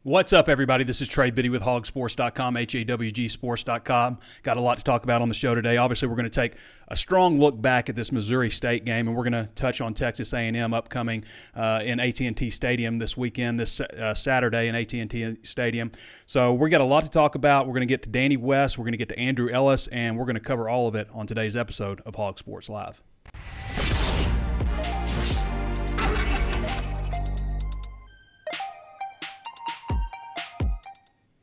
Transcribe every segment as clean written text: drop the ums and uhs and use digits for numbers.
What's up, everybody? This is Trey Biddy with HawgSports.com, HawgSports.com. Got a lot to talk about on the show today. Obviously, we're going to take a strong look back at this Missouri State game, and we're going to touch on Texas A&M upcoming in AT&T Stadium this weekend, this Saturday in AT&T Stadium. So we got a lot to talk about. We're going to get to Danny West, we're going to get to Andrew Ellis, and we're going to cover all of it on today's episode of Hog Sports Live.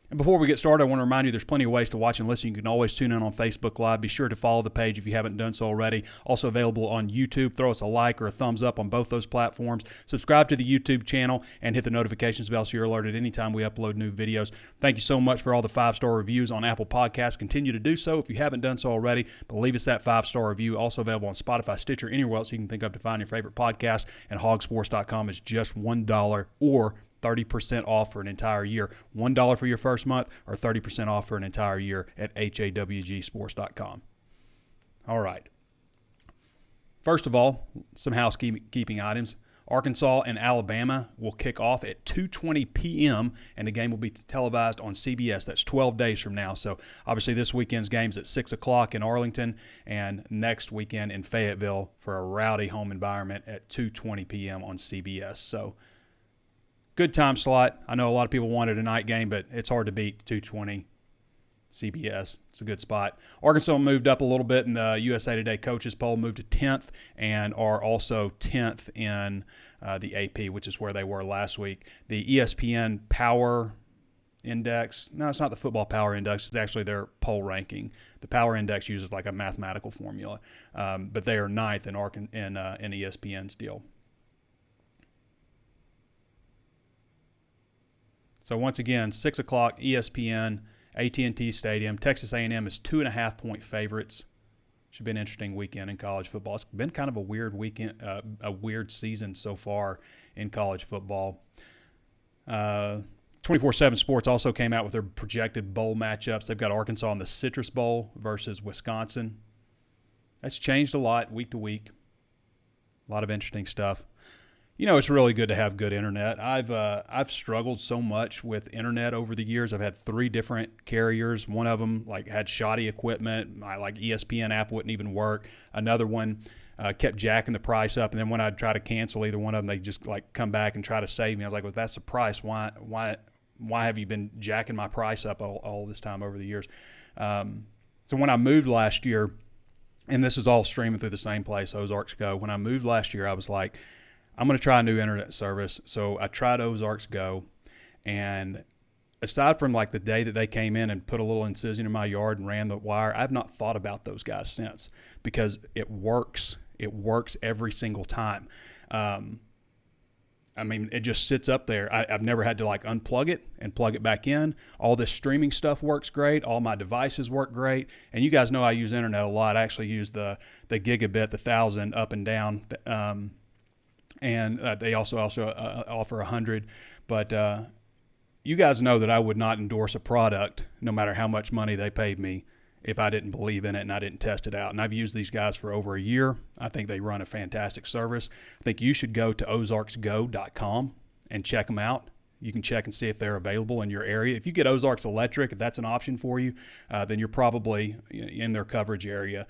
And before we get started, I want to remind you there's plenty of ways to watch and listen. You can always tune in on Facebook Live. Be sure to follow the page if you haven't done so already. Also available on YouTube. Throw us a like or a thumbs up on both those platforms. Subscribe to the YouTube channel and hit the notifications bell so you're alerted anytime we upload new videos. Thank you so much for all the 5-star reviews on Apple Podcasts. Continue to do so if you haven't done so already, but leave us that 5-star review. Also available on Spotify, Stitcher, anywhere else you can think of to find your favorite podcast. And HawgSports.com is just $1 or 30% off for an entire year. $1 for your first month or 30% off for an entire year at HawgSports.com. All right. First of all, some housekeeping items. Arkansas and Alabama will kick off at 2:20 p.m., and the game will be televised on CBS. That's 12 days from now. So, obviously, this weekend's game's at 6 o'clock in Arlington, and next weekend in Fayetteville for a rowdy home environment at 2:20 p.m. on CBS. So, good time slot. I know a lot of people wanted a night game, but it's hard to beat 2:20 CBS. It's a good spot. Arkansas moved up a little bit in the USA Today coaches poll, moved to 10th, and are also 10th in the AP, which is where they were last week. The ESPN Power Index, no, it's not the Football Power Index. It's actually their poll ranking. The Power Index uses like a mathematical formula, but they are 9th in ESPN's deal. So once again, 6 o'clock, ESPN, AT&T Stadium. Texas A&M is 2.5-point favorites. Should be an interesting weekend in college football. It's been kind of a weird weekend, a weird season so far in college football. 24/7 Sports also came out with their projected bowl matchups. They've got Arkansas in the Citrus Bowl versus Wisconsin. That's changed a lot week to week. A lot of interesting stuff. You know, it's really good to have good internet. I've struggled so much with internet over the years. I've had 3 different carriers. One of them had shoddy equipment. My ESPN app wouldn't even work. Another one kept jacking the price up, and then when I'd try to cancel either one of them, they just come back and try to save me. I was like, well, if that's the price, why have you been jacking my price up all this time over the years? So when I moved last year, and this is all streaming through the same place, Ozarks Go. When I moved last year, I was like, I'm going to try a new internet service. So I tried Ozarks Go, and aside from the day that they came in and put a little incision in my yard and ran the wire, I've not thought about those guys since because it works. It works every single time. It just sits up there. I've never had to unplug it and plug it back in. All this streaming stuff works great. All my devices work great. And you guys know I use internet a lot. I actually use the gigabit, the 1,000 up and down. And they also offer 100. But you guys know that I would not endorse a product, no matter how much money they paid me, if I didn't believe in it and I didn't test it out. And I've used these guys for over a year. I think they run a fantastic service. I think you should go to ozarksgo.com and check them out. You can check and see if they're available in your area. If you get Ozarks Electric, if that's an option for you, then you're probably in their coverage area.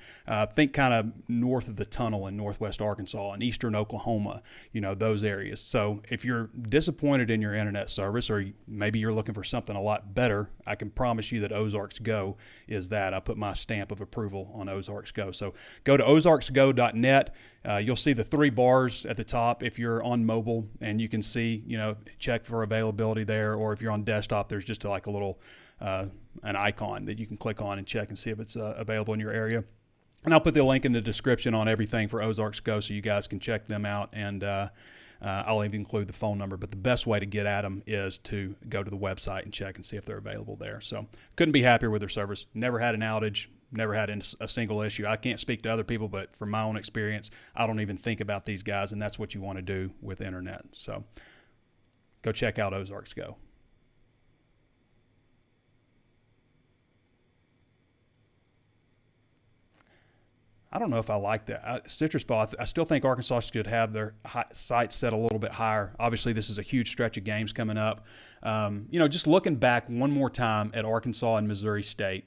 Think kind of north of the tunnel in northwest Arkansas and eastern Oklahoma, those areas. So if you're disappointed in your internet service, or maybe you're looking for something a lot better, I can promise you that Ozarks Go is that. I put my stamp of approval on Ozarks Go. So go to ozarksgo.net. You'll see the 3 bars at the top if you're on mobile, and you can see, check for availability there. Or if you're on desktop, there's just a little an icon that you can click on and check and see if it's available in your area. And I'll put the link in the description on everything for Ozarks Go so you guys can check them out. And I'll even include the phone number. But the best way to get at them is to go to the website and check and see if they're available there. So couldn't be happier with their service. Never had an outage. Never had a single issue. I can't speak to other people, but from my own experience, I don't even think about these guys, and that's what you want to do with internet. So go check out Ozarks Go. I don't know if I like that. Citrus Bowl, I still think Arkansas should have their sights set a little bit higher. Obviously, this is a huge stretch of games coming up. Just looking back one more time at Arkansas and Missouri State,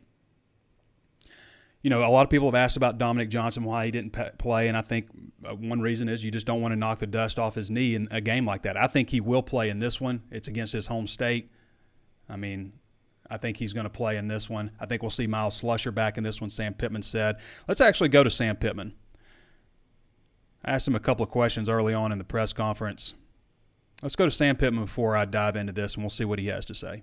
a lot of people have asked about Dominic Johnson, why he didn't play, and I think one reason is you just don't want to knock the dust off his knee in a game like that. I think he will play in this one. It's against his home state. I think he's going to play in this one. I think we'll see Miles Slusher back in this one, Sam Pittman said. Let's actually go to Sam Pittman. I asked him a couple of questions early on in the press conference. Let's go to Sam Pittman before I dive into this, and we'll see what he has to say.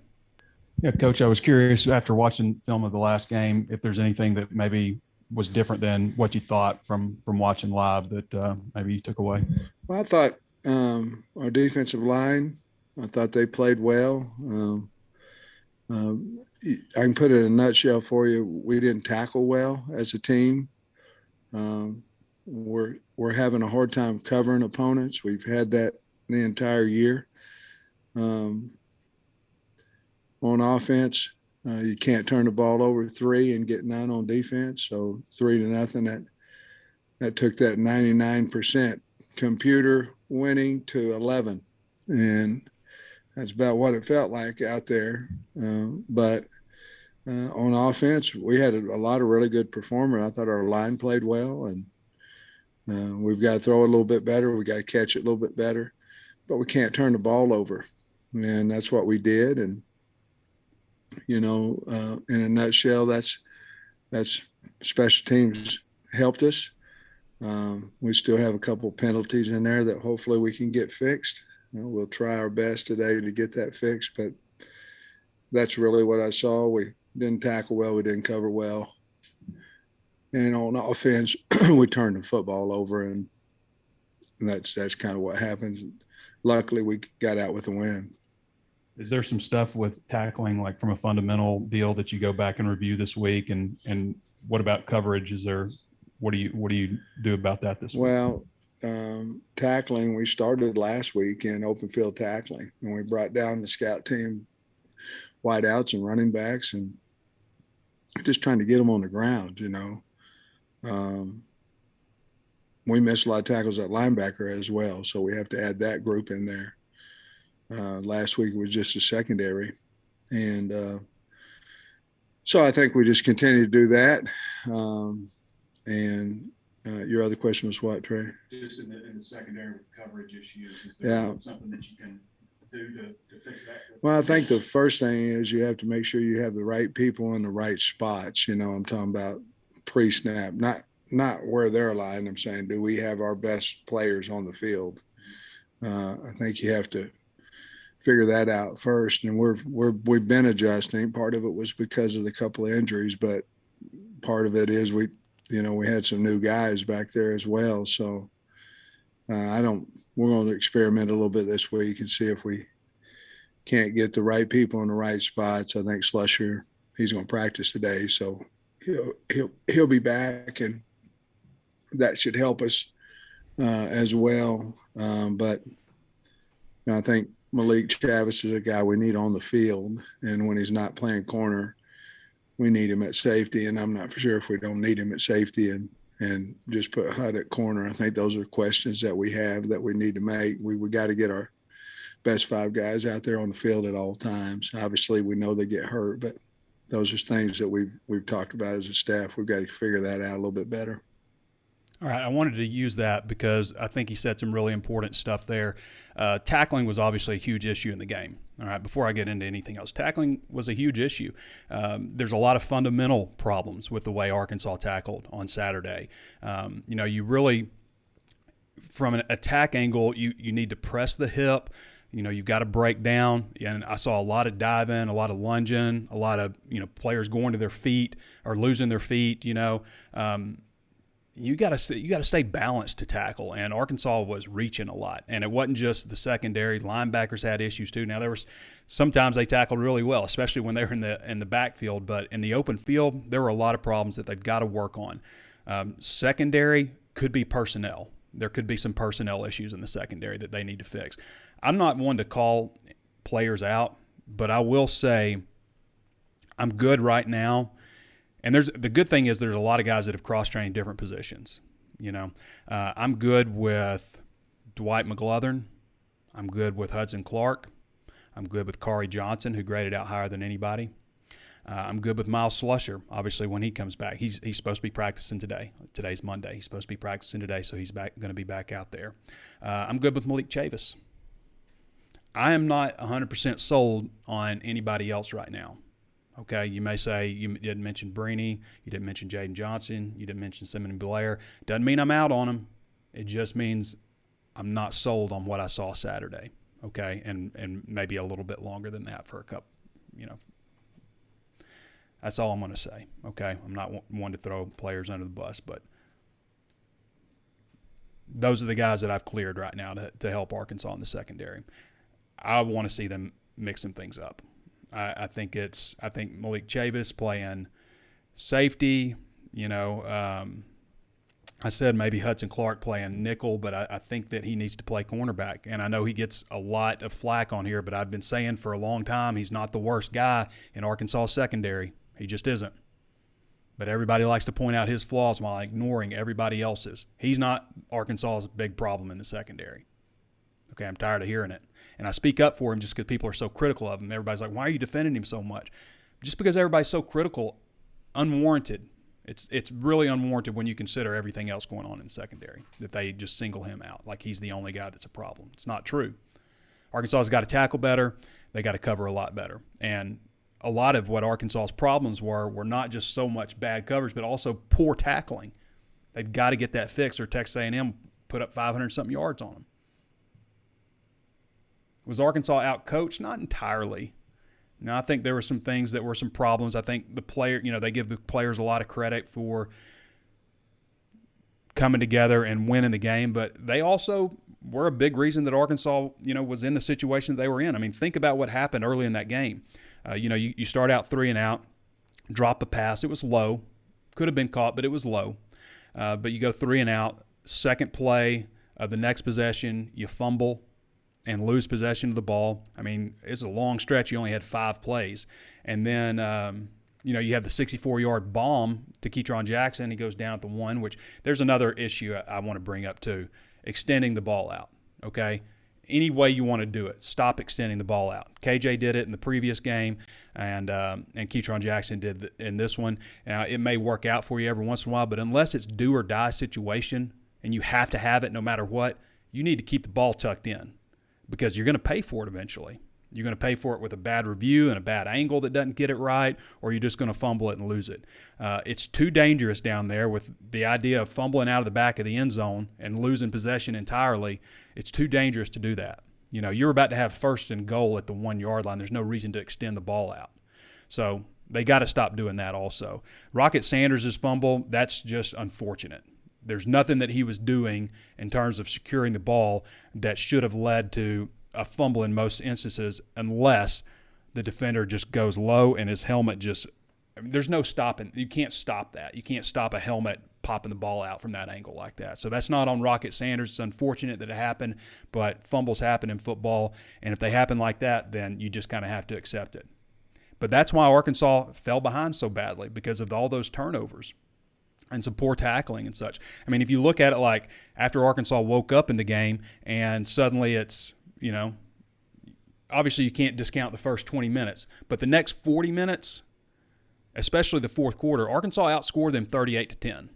Yeah, Coach, I was curious after watching film of the last game if there's anything that maybe was different than what you thought from watching live that maybe you took away. Well, I thought our defensive line, I thought they played well. I can put it in a nutshell for you. We didn't tackle well as a team. We're having a hard time covering opponents. We've had that the entire year. On offense, you can't turn the ball over 3 and get 9 on defense. So 3-0, that took that 99% computer winning to 11. And that's about what it felt like out there. But on offense, we had a lot of really good performers. I thought our line played well, and we've got to throw it a little bit better. We got to catch it a little bit better, but we can't turn the ball over. And that's what we did. And, in a nutshell, that's special teams helped us. We still have a couple penalties in there that hopefully we can get fixed. We'll try our best today to get that fixed, but that's really what I saw. We didn't tackle well. We didn't cover well. And on offense, we turned the football over, and that's kind of what happened. Luckily, we got out with a win. Is there some stuff with tackling, like from a fundamental deal, that you go back and review this week? And what about coverage? What do you do about that this week? Well, tackling, we started last week in open field tackling, and we brought down the scout team wideouts and running backs, and just trying to get them on the ground. We missed a lot of tackles at linebacker as well, so we have to add that group in there. Last week was just a secondary, and so I think we just continue to do that. Your other question was what, Trey? Just in the secondary coverage issues. Is there something that you can do to fix that? Well, I think the first thing is you have to make sure you have the right people in the right spots. I'm talking about pre-snap, not where they're aligned. I'm saying, do we have our best players on the field? I think you have to figure that out first. And we've been adjusting. Part of it was because of the couple of injuries, but part of it is we had some new guys back there as well. So we're going to experiment a little bit this week and see if we can't get the right people in the right spots. I think Slusher, he's going to practice today, so he'll be back, and that should help us as well. But I think Malik Chavis is a guy we need on the field, and when he's not playing corner, we need him at safety, and I'm not for sure if we don't need him at safety and just put Hutt at corner. I think those are questions that we have that we need to make. We got to get our best 5 guys out there on the field at all times. Obviously, we know they get hurt, but those are things that we've talked about as a staff. We've got to figure that out a little bit better. All right, I wanted to use that because I think he said some really important stuff there. Tackling was obviously a huge issue in the game. All right, before I get into anything else, tackling was a huge issue. There's a lot of fundamental problems with the way Arkansas tackled on Saturday. You really, from an attack angle, you need to press the hip. You've got to break down, and I saw a lot of diving, a lot of lunging, a lot of players going to their feet or losing their feet. You got to stay balanced to tackle, and Arkansas was reaching a lot, and it wasn't just the secondary. Linebackers had issues too. Now sometimes they tackled really well, especially when they were in the backfield, but in the open field there were a lot of problems that they've got to work on. Secondary could be personnel. There could be some personnel issues in the secondary that they need to fix. I'm not one to call players out, but I will say I'm good right now And the good thing is there's a lot of guys that have cross-trained different positions. I'm good with Dwight McGlothern. I'm good with Hudson Clark. I'm good with Kari Johnson, who graded out higher than anybody. I'm good with Miles Slusher, obviously, when he comes back. He's supposed to be practicing today. Today's Monday. He's supposed to be practicing today, so he's going to be back out there. I'm good with Malik Chavis. I am not 100% sold on anybody else right now. Okay, you may say you didn't mention Brini, you didn't mention Jaden Johnson, you didn't mention Simon Blair. Doesn't mean I'm out on them. It just means I'm not sold on what I saw Saturday. Okay, and maybe a little bit longer than that for a couple, That's all I'm going to say. Okay, I'm not one to throw players under the bus, but those are the guys that I've cleared right now to help Arkansas in the secondary. I want to see them mixing things up. I think Malik Chavis playing safety. I said maybe Hudson Clark playing nickel, but I think that he needs to play cornerback. And I know he gets a lot of flack on here, but I've been saying for a long time he's not the worst guy in Arkansas secondary. He just isn't. But everybody likes to point out his flaws while ignoring everybody else's. He's not Arkansas's big problem in the secondary. Okay, I'm tired of hearing it. And I speak up for him just because people are so critical of him. Everybody's like, why are you defending him so much? Just because everybody's so critical, unwarranted. It's really unwarranted when you consider everything else going on in the secondary, that they just single him out like he's the only guy that's a problem. It's not true. Arkansas's got to tackle better. They got to cover a lot better. And a lot of what Arkansas's problems were not just so much bad coverage, but also poor tackling. They've got to get that fixed or Texas A&M put up 500-something yards on them. Was Arkansas out-coached? Not entirely. Now, I think there were some things that were some problems. I think the player, they give the players a lot of credit for coming together and winning the game, but they also were a big reason that Arkansas, was in the situation that they were in. I mean, think about what happened early in that game. You start out 3 and out, drop a pass. It was low. Could have been caught, but it was low. But you go 3 and out. Second play of the next possession, you fumble and lose possession of the ball. I mean, it's a long stretch. You only had 5 plays. And then, you have the 64-yard bomb to Ketron Jackson. He goes down at the 1, which there's another issue I want to bring up too, extending the ball out, okay? Any way you want to do it, stop extending the ball out. KJ did it in the previous game, and Ketron Jackson did in this one. Now, it may work out for you every once in a while, but unless it's do or die situation and you have to have it no matter what, you need to keep the ball tucked in because you're going to pay for it eventually. You're going to pay for it with a bad review and a bad angle that doesn't get it right, or you're just going to fumble it and lose it. It's too dangerous down there with the idea of fumbling out of the back of the end zone and losing possession entirely. It's too dangerous to do that. You're about to have 1st and goal at the 1-yard line. There's no reason to extend the ball out. So they got to stop doing that also. Rocket Sanders' fumble, that's just unfortunate. There's nothing that he was doing in terms of securing the ball that should have led to a fumble in most instances unless the defender just goes low and his helmet there's no stopping. You can't stop that. You can't stop a helmet popping the ball out from that angle like that. So that's not on Rocket Sanders. It's unfortunate that it happened, but fumbles happen in football, and if they happen like that, then you just kind of have to accept it. But that's why Arkansas fell behind so badly, because of all those turnovers and some poor tackling and such. I mean, if you look at it like after Arkansas woke up in the game and suddenly it's, obviously you can't discount the first 20 minutes, but the next 40 minutes, especially the fourth quarter, Arkansas outscored them 38-10.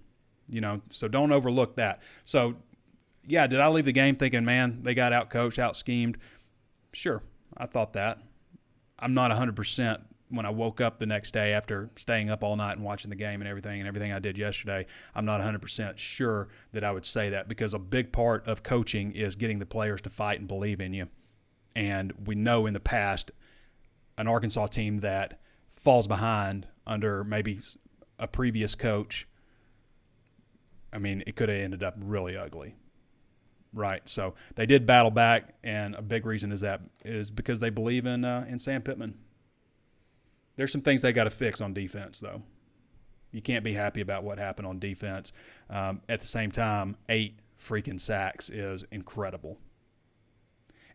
So don't overlook that. So, yeah, did I leave the game thinking, man, they got out-coached, out-schemed? Sure, I thought that. I'm not 100% when I woke up the next day after staying up all night and watching the game and everything I did yesterday. I'm not 100% sure that I would say that, because a big part of coaching is getting the players to fight and believe in you. And we know in the past an Arkansas team that falls behind under maybe a previous coach, I mean, it could have ended up really ugly, right? So they did battle back, and a big reason is because they believe in Sam Pittman. There's some things they got to fix on defense, though. You can't be happy about what happened on defense. At the same time, 8 freaking sacks is incredible.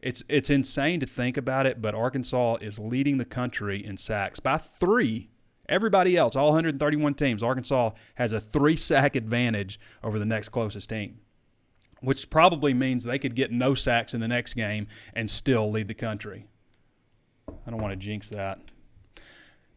It's insane to think about it, but Arkansas is leading the country in sacks by 3 Everybody else, all 131 teams, Arkansas has a 3-sack advantage over the next closest team, which probably means they could get no sacks in the next game and still lead the country. I don't want to jinx that.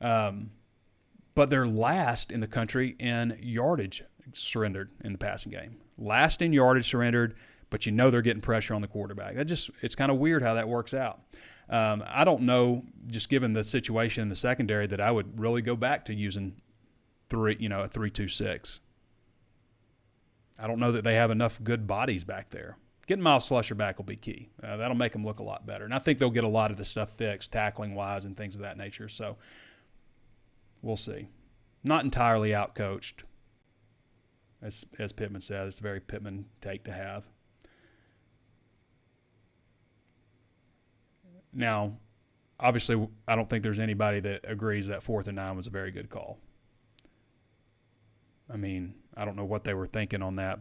But they're last in the country in yardage surrendered in the passing game. Last in yardage surrendered, but you know they're getting pressure on the quarterback. It's kind of weird how that works out. I don't know, just given the situation in the secondary, that I would really go back to using a 3-2-6. I don't know that they have enough good bodies back there. Getting Miles Slusher back will be key. That'll make them look a lot better. And I think they'll get a lot of the stuff fixed, tackling-wise and things of that nature. So we'll see. Not entirely outcoached, as Pittman said. It's a very Pittman take to have. Now, obviously, I don't think there's anybody that agrees that 4th and 9 was a very good call. I mean, I don't know what they were thinking on that,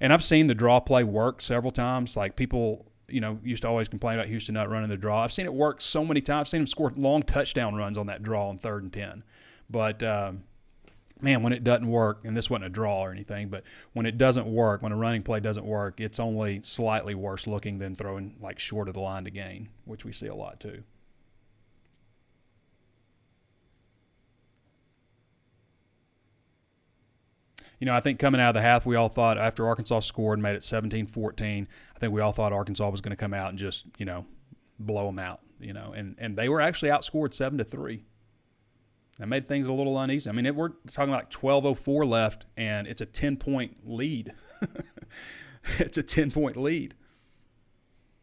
and I've seen the draw play work several times. Like, people, used to always complain about Houston not running the draw. I've seen it work so many times. I've seen them score long touchdown runs on that draw on 3rd and 10. But man, when it doesn't work, and this wasn't a draw or anything, but when it doesn't work, when a running play doesn't work, it's only slightly worse looking than throwing like short of the line to gain, which we see a lot too. I think coming out of the half, we all thought, after Arkansas scored and made it 17-14, I think we all thought Arkansas was going to come out and just, blow them out, and they were actually outscored 7-3. That made things a little uneasy. I mean, we're talking like 12:04 left, and it's a 10-point lead. It's a 10-point lead.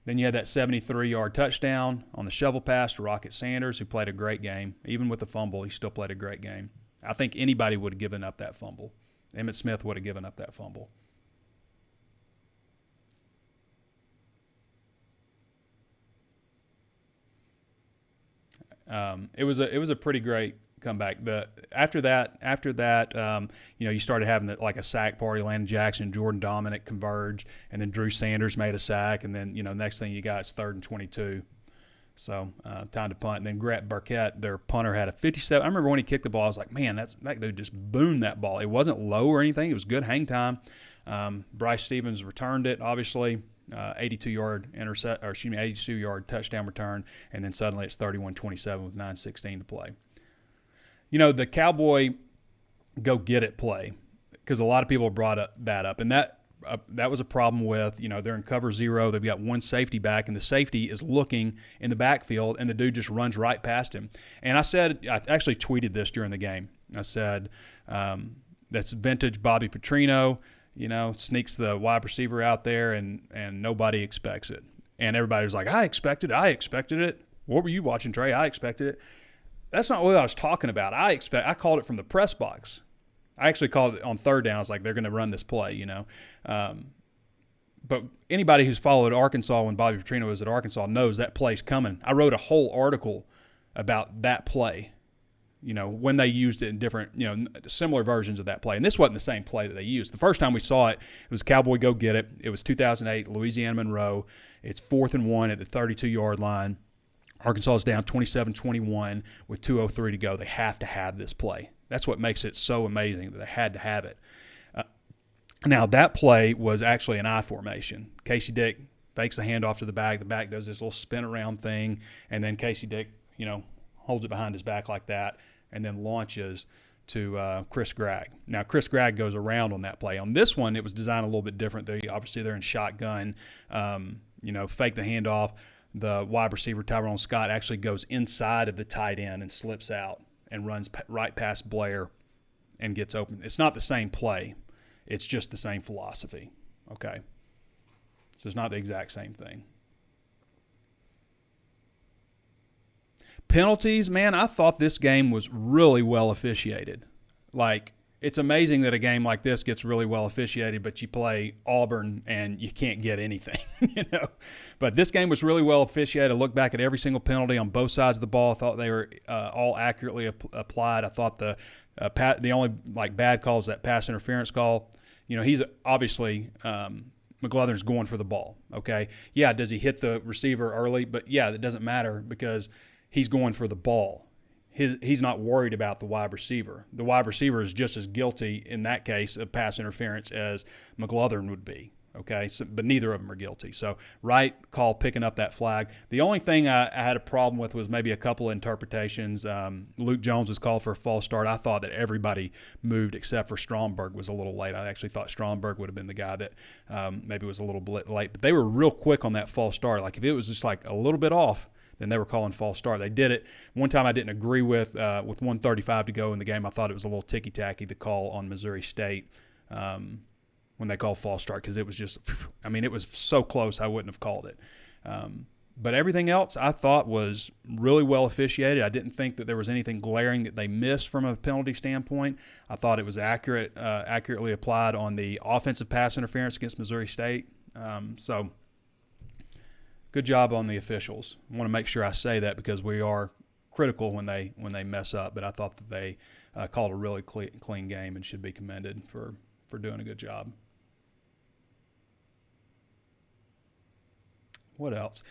Then you had that 73-yard touchdown on the shovel pass to Rocket Sanders, who played a great game. Even with the fumble, he still played a great game. I think anybody would have given up that fumble. Emmitt Smith would have given up that fumble. It was a pretty great comeback. After that, you started having a sack party. Landon Jackson, Jordan Dominic converged, and then Drew Sanders made a sack, and then next thing you got is 3rd and 22. So time to punt. And then Grant Burkett, their punter, had a 57. I remember when he kicked the ball, I was like, man, that dude just boomed that ball. It wasn't low or anything. It was good hang time. Bryce Stevens returned it, obviously. 82-yard touchdown return, and then suddenly it's 31-27 with 9:16 to play. The Cowboy go get it play, because a lot of people brought that up, and that was a problem with, they're in cover 0. They've got one safety back, and the safety is looking in the backfield, and the dude just runs right past him. And I actually tweeted this during the game. I said, that's vintage Bobby Petrino. Sneaks the wide receiver out there, and nobody expects it. And everybody was like, I expected it. What were you watching, Trey? I expected it. That's not what I was talking about. I called it from the press box. I actually called it on 3rd down. I was like, they're going to run this play, But anybody who's followed Arkansas when Bobby Petrino was at Arkansas knows that play's coming. I wrote a whole article about that play. When they used it in different, similar versions of that play. And this wasn't the same play that they used. The first time we saw it, it was Cowboy go get it. It was 2008, Louisiana Monroe. It's 4th and 1 at the 32-yard line. Arkansas is down 27-21 with 2:03 to go. They have to have this play. That's what makes it so amazing that they had to have it. Now, that play was actually an I formation. Casey Dick fakes the handoff to the back. The back does this little spin around thing, and then Casey Dick, holds it behind his back like that, and then launches to Chris Gregg. Now, Chris Gregg goes around on that play. On this one, it was designed a little bit different. They're in shotgun, fake the handoff. The wide receiver, Tyrone Scott, actually goes inside of the tight end and slips out and runs right past Blair and gets open. It's not the same play. It's just the same philosophy, okay? So it's not the exact same thing. Penalties, man, I thought this game was really well officiated. It's amazing that a game like this gets really well officiated, but you play Auburn and you can't get anything, But this game was really well officiated. I looked back at every single penalty on both sides of the ball. I thought they were all accurately applied. I thought the only bad call is that pass interference call. He's obviously McGlothern's going for the ball, okay? Yeah, does he hit the receiver early? But, yeah, that doesn't matter because he's going for the ball. he's not worried about the wide receiver. The wide receiver is just as guilty in that case of pass interference as McGlothern would be. Okay, so, but neither of them are guilty. So right call picking up that flag. The only thing I had a problem with was maybe a couple of interpretations. Luke Jones was called for a false start. I thought that everybody moved except for Stromberg was a little late. I actually thought Stromberg would have been the guy that maybe was a little bit late. But they were real quick on that false start. Like if it was just like a little bit off, then they were calling false start. They did it. One time I didn't agree with 1:35 to go in the game. I thought it was a little ticky-tacky, the call on Missouri State. When they called false start, because it was just, I mean, it was so close I wouldn't have called it. But everything else I thought was really well officiated. I didn't think that there was anything glaring that they missed from a penalty standpoint. I thought it was accurately applied on the offensive pass interference against Missouri State. So good job on the officials. I want to make sure I say that because we are critical when they mess up, but I thought that they called a really clean game and should be commended for doing a good job. What else?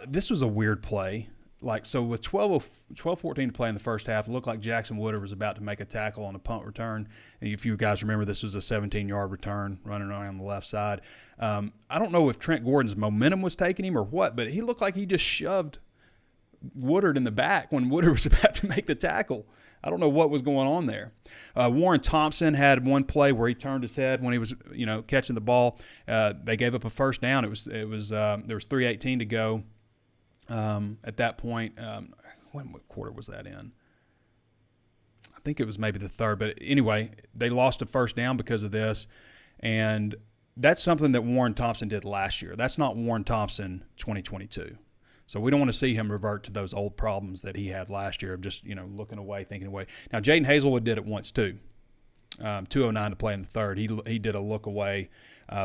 This was a weird play. Like, so with 12:14 to play in the first half, it looked like Jackson Woodard was about to make a tackle on a punt return. And if you guys remember, this was a 17-yard return running around the left side. I don't know if Trent Gordon's momentum was taking him or what, but he looked like he just shoved Woodard in the back when Woodard was about to make the tackle. I don't know what was going on there. Warren Thompson had one play where he turned his head when he was, catching the ball. They gave up a first down. There was 3:18 to go at that point. What quarter was that in? I think it was maybe the third. But anyway, they lost a first down because of this, and that's something that Warren Thompson did last year. That's not Warren Thompson 2022. So we don't want to see him revert to those old problems that he had last year of just, looking away, thinking away. Now, Jaden Hazelwood did it once too. 2:09 to play in the third. He did a look away,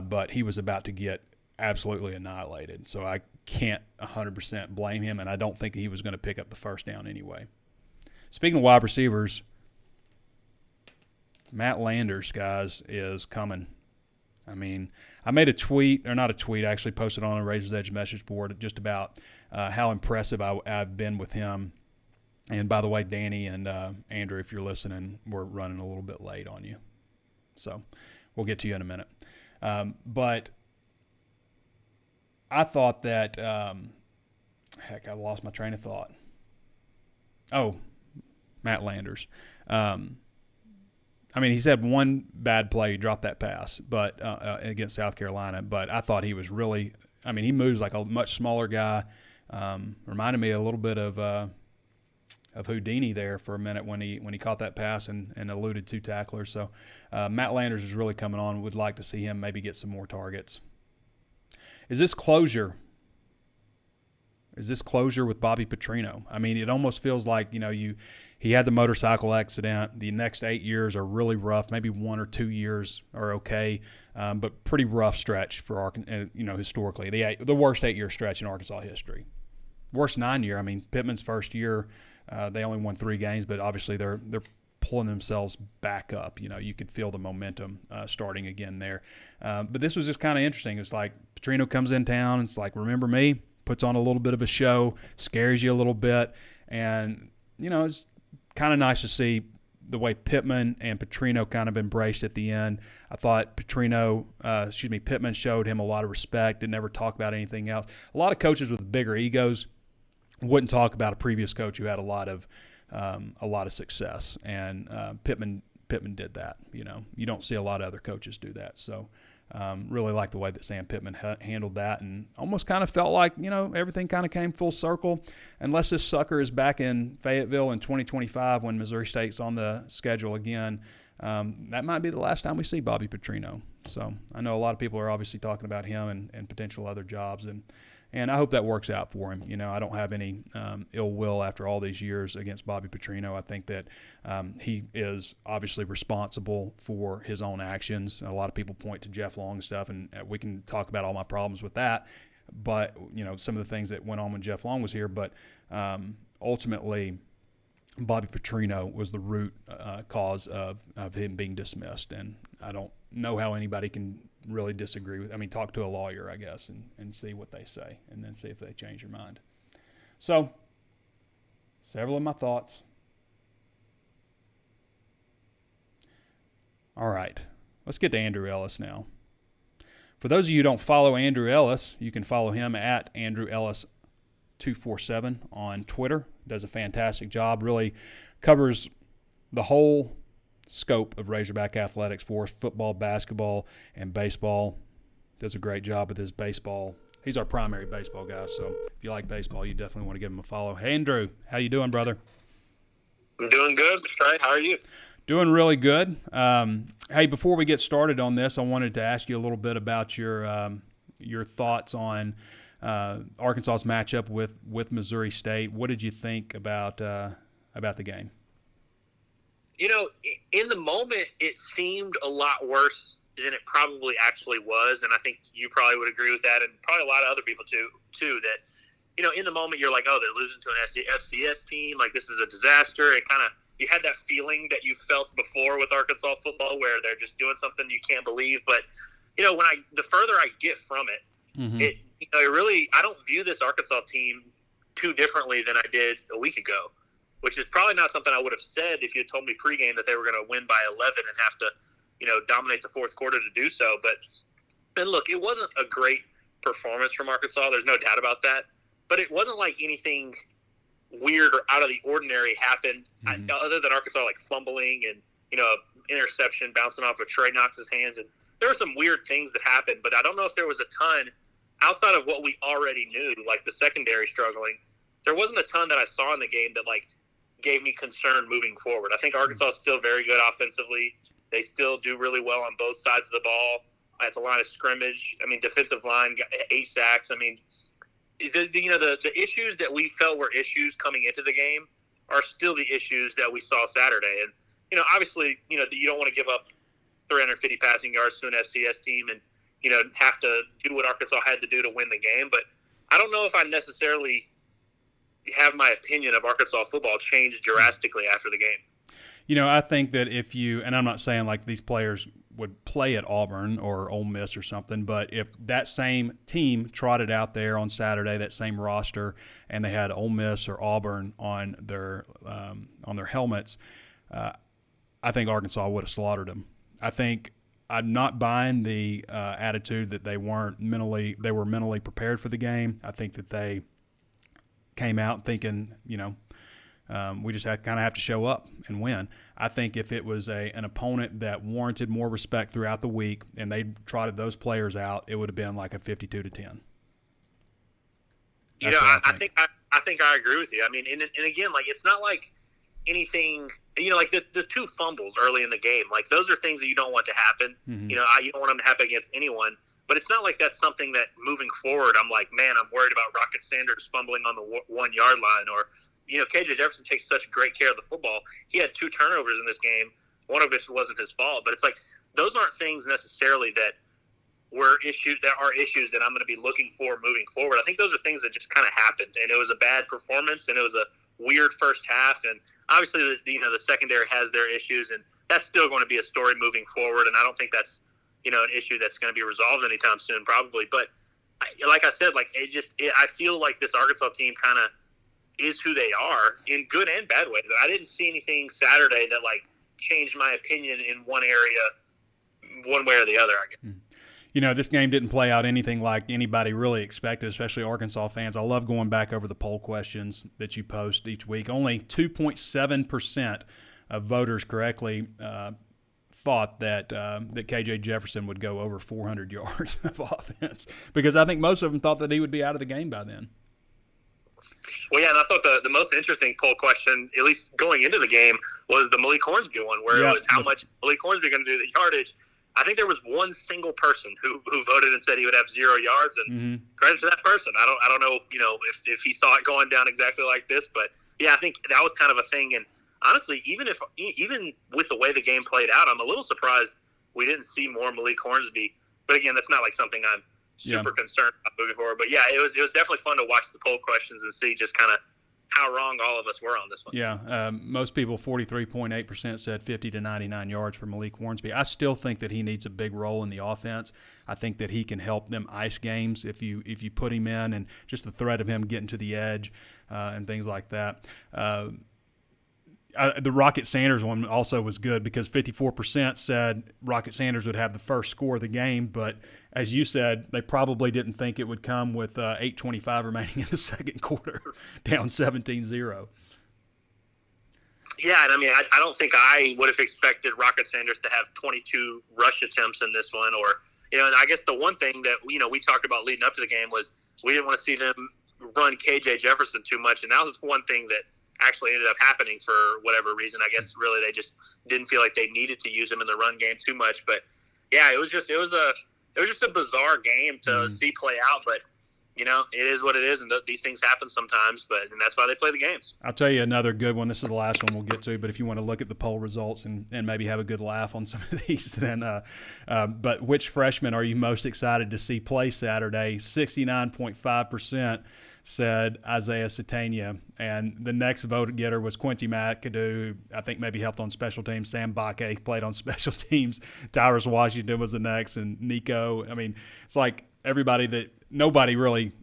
but he was about to get absolutely annihilated. So I can't 100% blame him, and I don't think he was going to pick up the first down anyway. Speaking of wide receivers, Matt Landers, guys, is coming. I mean, I made a tweet, or not a tweet, I actually posted on a Razor's Edge message board just about how impressive I've been with him. And by the way, Danny and Andrew, if you're listening, we're running a little bit late on you. So we'll get to you in a minute. But I thought that, I lost my train of thought. Oh, Matt Landers. He's had one bad play, he dropped that pass, but against South Carolina. But I thought he was really, he moves like a much smaller guy. Reminded me a little bit of Houdini there for a minute when he caught that pass and eluded two tacklers. So Matt Landers is really coming on. Would like to see him maybe get some more targets. Is this closure? Is this closure with Bobby Petrino? It almost feels like, he had the motorcycle accident. The next 8 years are really rough. Maybe 1 or 2 years are okay, but pretty rough stretch for historically. The worst 8-year stretch in Arkansas history. Worst 9-year. Pittman's first year, they only won 3 games, but obviously they're pulling themselves back up. You could feel the momentum starting again there. But this was just kind of interesting. It's like Petrino comes in town. It's like, remember me? Puts on a little bit of a show, scares you a little bit, and it's kind of nice to see the way Pittman and Petrino kind of embraced at the end. I thought Pittman showed him a lot of respect, didn't ever talk about anything else. A lot of coaches with bigger egos wouldn't talk about a previous coach who had a lot of success, and Pittman did that. You don't see a lot of other coaches do that. So really like the way that Sam Pittman handled that, and almost kind of felt like, everything kind of came full circle. Unless this sucker is back in Fayetteville in 2025 when Missouri State's on the schedule again, that might be the last time we see Bobby Petrino. So I know a lot of people are obviously talking about him and potential other jobs, and I hope that works out for him. I don't have any ill will after all these years against Bobby Petrino. I think that he is obviously responsible for his own actions. A lot of people point to Jeff Long and stuff, and we can talk about all my problems with that. But, some of the things that went on when Jeff Long was here. But ultimately, Bobby Petrino was the root cause of him being dismissed. And I don't know how anybody can really disagree with. Talk to a lawyer, I guess, and see what they say, and then see if they change your mind. So, several of my thoughts. All right, let's get to Andrew Ellis now. For those of you who don't follow Andrew Ellis, you can follow him at Andrew Ellis 247 on Twitter. Does a fantastic job. Really covers the whole scope of Razorback athletics for us, football, basketball, and baseball. Does a great job with his baseball. He's our primary baseball guy, so if you like baseball, you definitely want to give him a follow. Hey, Andrew, how you doing, brother? I'm doing good, Trey. How are you? Doing really good. Hey, before we get started on this, I wanted to ask you a little bit about your thoughts on Arkansas's matchup with Missouri State. What did you think about the game? You know, in the moment, it seemed a lot worse than it probably actually was, and I think you probably would agree with that, and probably a lot of other people too. That, you know, in the moment, you're like, oh, they're losing to an FCS team. Like, this is a disaster. It kind of, you had that feeling that you felt before with Arkansas football, where they're just doing something you can't believe. But, you know, the further I get from it, Mm-hmm. I don't view this Arkansas team too differently than I did a week ago, which is probably not something I would have said if you had told me pregame that they were going to win by 11 and have to, dominate the fourth quarter to do so. And look, it wasn't a great performance from Arkansas. There's no doubt about that. But it wasn't like anything weird or out of the ordinary happened, other than Arkansas like fumbling and, interception bouncing off of Trey Knox's hands. And there were some weird things that happened, but I don't know if there was a ton outside of what we already knew, like the secondary struggling. There wasn't a ton that I saw in the game that gave me concern moving forward. I think Arkansas is still very good offensively. They still do really well on both sides of the ball at the line of scrimmage. I mean, defensive line got 8 sacks. I mean, the issues that we felt were issues coming into the game are still the issues that we saw Saturday. And, obviously, you don't want to give up 350 passing yards to an FCS team and, have to do what Arkansas had to do to win the game. But I don't know if I necessarily have my opinion of Arkansas football changed drastically after the game. I think that and I'm not saying like these players would play at Auburn or Ole Miss or something, but if that same team trotted out there on Saturday, that same roster, and they had Ole Miss or Auburn on their helmets, I think Arkansas would have slaughtered them. I think I'm not buying the attitude that they were mentally prepared for the game. I think that they came out thinking, we just kind of have to show up and win. I think if it was an opponent that warranted more respect throughout the week and they trotted those players out, it would have been like a 52-10. I think I agree with you. I mean, and again, like, it's not like anything, like the 2 fumbles early in the game, like those are things that you don't want to happen. Mm-hmm. You don't want them to happen against anyone. But it's not like that's something that moving forward, I'm like, man, I'm worried about Rocket Sanders fumbling on the 1 yard line, or KJ Jefferson takes such great care of the football. He had 2 turnovers in this game, one of which wasn't his fault. But it's like, those aren't things necessarily that are issues that I'm going to be looking for moving forward. I think those are things that just kind of happened, and it was a bad performance, and it was a weird first half. And obviously, the secondary has their issues, and that's still going to be a story moving forward. And I don't think that's, an issue that's going to be resolved anytime soon, probably. But like I said, I feel like this Arkansas team kind of is who they are in good and bad ways. I didn't see anything Saturday that changed my opinion in one area, one way or the other, I guess. This game didn't play out anything like anybody really expected, especially Arkansas fans. I love going back over the poll questions that you post each week. Only 2.7% of voters correctly thought that KJ Jefferson would go over 400 yards of offense, because I think most of them thought that he would be out of the game by then. Well, yeah, and I thought the most interesting poll question, at least going into the game, was the Malik Hornsby one, where it was how much Malik Hornsby going to do the yardage. I think there was one single person who voted and said he would have 0 yards, and credit to that person. I don't know, if he saw it going down exactly like this, but yeah, I think that was kind of a thing. And honestly, even with the way the game played out, I'm a little surprised we didn't see more Malik Hornsby. But again, that's not something I'm super concerned about moving forward. But yeah, it was definitely fun to watch the poll questions and see just kind of how wrong all of us were on this one. Yeah, most people, 43.8%, said 50 to 99 yards for Malik Hornsby. I still think that he needs a big role in the offense. I think that he can help them ice games if you put him in, and just the threat of him getting to the edge and things like that. The Rocket Sanders one also was good because 54% said Rocket Sanders would have the first score of the game, but as you said, they probably didn't think it would come with 8:25 remaining in the second quarter, down 17-0. Yeah, and I mean, I don't think I would have expected Rocket Sanders to have 22 rush attempts in this one, or and I guess the one thing that we talked about leading up to the game was we didn't want to see them run KJ Jefferson too much, and that was one thing that actually ended up happening for whatever reason. I guess really they just didn't feel like they needed to use him in the run game too much. But yeah, it was just a bizarre game to see play out. But it is what it is, and these things happen sometimes. And that's why they play the games. I'll tell you another good one. This is the last one we'll get to. But if you want to look at the poll results and maybe have a good laugh on some of these, then but which freshman are you most excited to see play Saturday? 69.5% said Isaiah Satania, and the next vote getter was Quincy McAdoo. I think maybe helped on special teams. Sam Bakke played on special teams. Tyrus Washington was the next, and Nico. I mean, it's like nobody really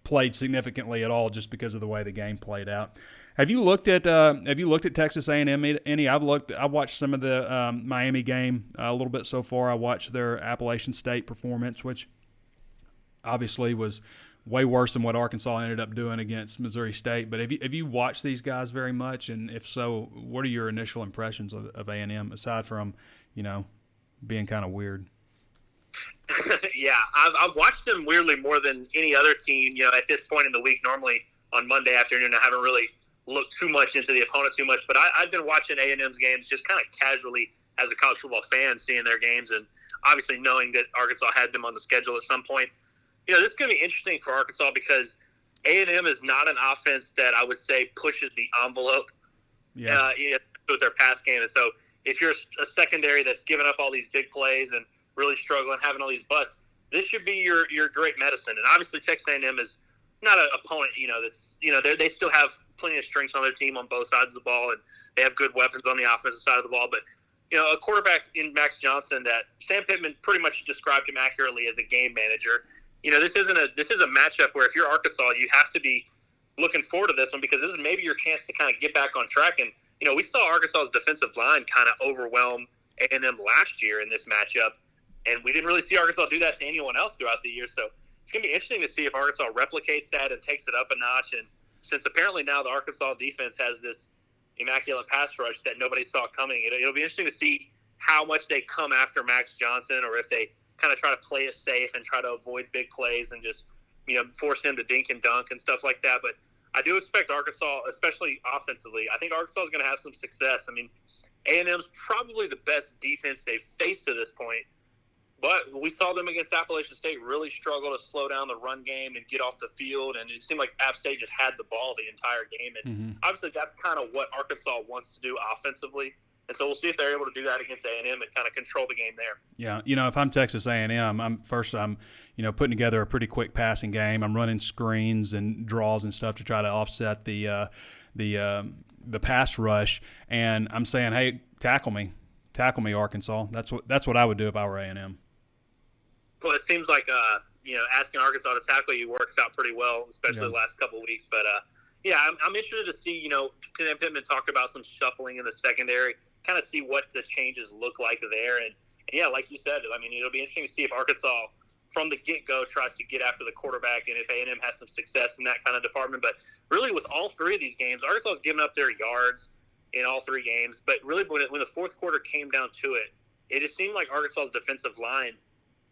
played significantly at all just because of the way the game played out. Have you looked at Texas A&M any? I watched some of the Miami game a little bit so far. I watched their Appalachian State performance, which obviously was way worse than what Arkansas ended up doing against Missouri State. But have you watched these guys very much? And if so, what are your initial impressions of A&M, aside from, being kind of weird? Yeah, I've watched them weirdly more than any other team. At this point in the week, normally on Monday afternoon, I haven't really looked too much into the opponent too much. But I've been watching A&M's games just kind of casually as a college football fan, seeing their games, and obviously knowing that Arkansas had them on the schedule at some point. This is going to be interesting for Arkansas because A&M is not an offense that I would say pushes the envelope with their pass game. And so if you're a secondary that's giving up all these big plays and really struggling, having all these busts, this should be your great medicine. And obviously Texas A&M is not an opponent, that's, they still have plenty of strengths on their team on both sides of the ball, and they have good weapons on the offensive side of the ball. But, a quarterback in Max Johnson that Sam Pittman pretty much described him accurately as a game manager. This is a matchup where if you're Arkansas, you have to be looking forward to this one because this is maybe your chance to kind of get back on track. And, we saw Arkansas's defensive line kind of overwhelm A&M last year in this matchup, and we didn't really see Arkansas do that to anyone else throughout the year. So it's going to be interesting to see if Arkansas replicates that and takes it up a notch. And since apparently now the Arkansas defense has this immaculate pass rush that nobody saw coming, it'll be interesting to see how much they come after Max Johnson, or if they kind of try to play it safe and try to avoid big plays and just, force him to dink and dunk and stuff like that. But I do expect Arkansas, especially offensively, I think Arkansas is going to have some success. I mean, A&M's probably the best defense they've faced to this point, but we saw them against Appalachian State really struggle to slow down the run game and get off the field, and it seemed like App State just had the ball the entire game. And obviously that's kind of what Arkansas wants to do offensively. And so we'll see if they're able to do that against A&M and kind of control the game there. Yeah, if I'm Texas A&M, I'm putting together a pretty quick passing game. I'm running screens and draws and stuff to try to offset the pass rush. And I'm saying, hey, tackle me, Arkansas. That's what I would do if I were A&M. Well, it seems like asking Arkansas to tackle you works out pretty well, especially the last couple of weeks. But I'm interested to see, Sam Pittman talked about some shuffling in the secondary, kind of see what the changes look like there. And like you said, I mean, it'll be interesting to see if Arkansas from the get-go tries to get after the quarterback and if A&M has some success in that kind of department. But really with all three of these games, Arkansas has given up their yards in all three games. But really when the fourth quarter came down to it, it just seemed like Arkansas's defensive line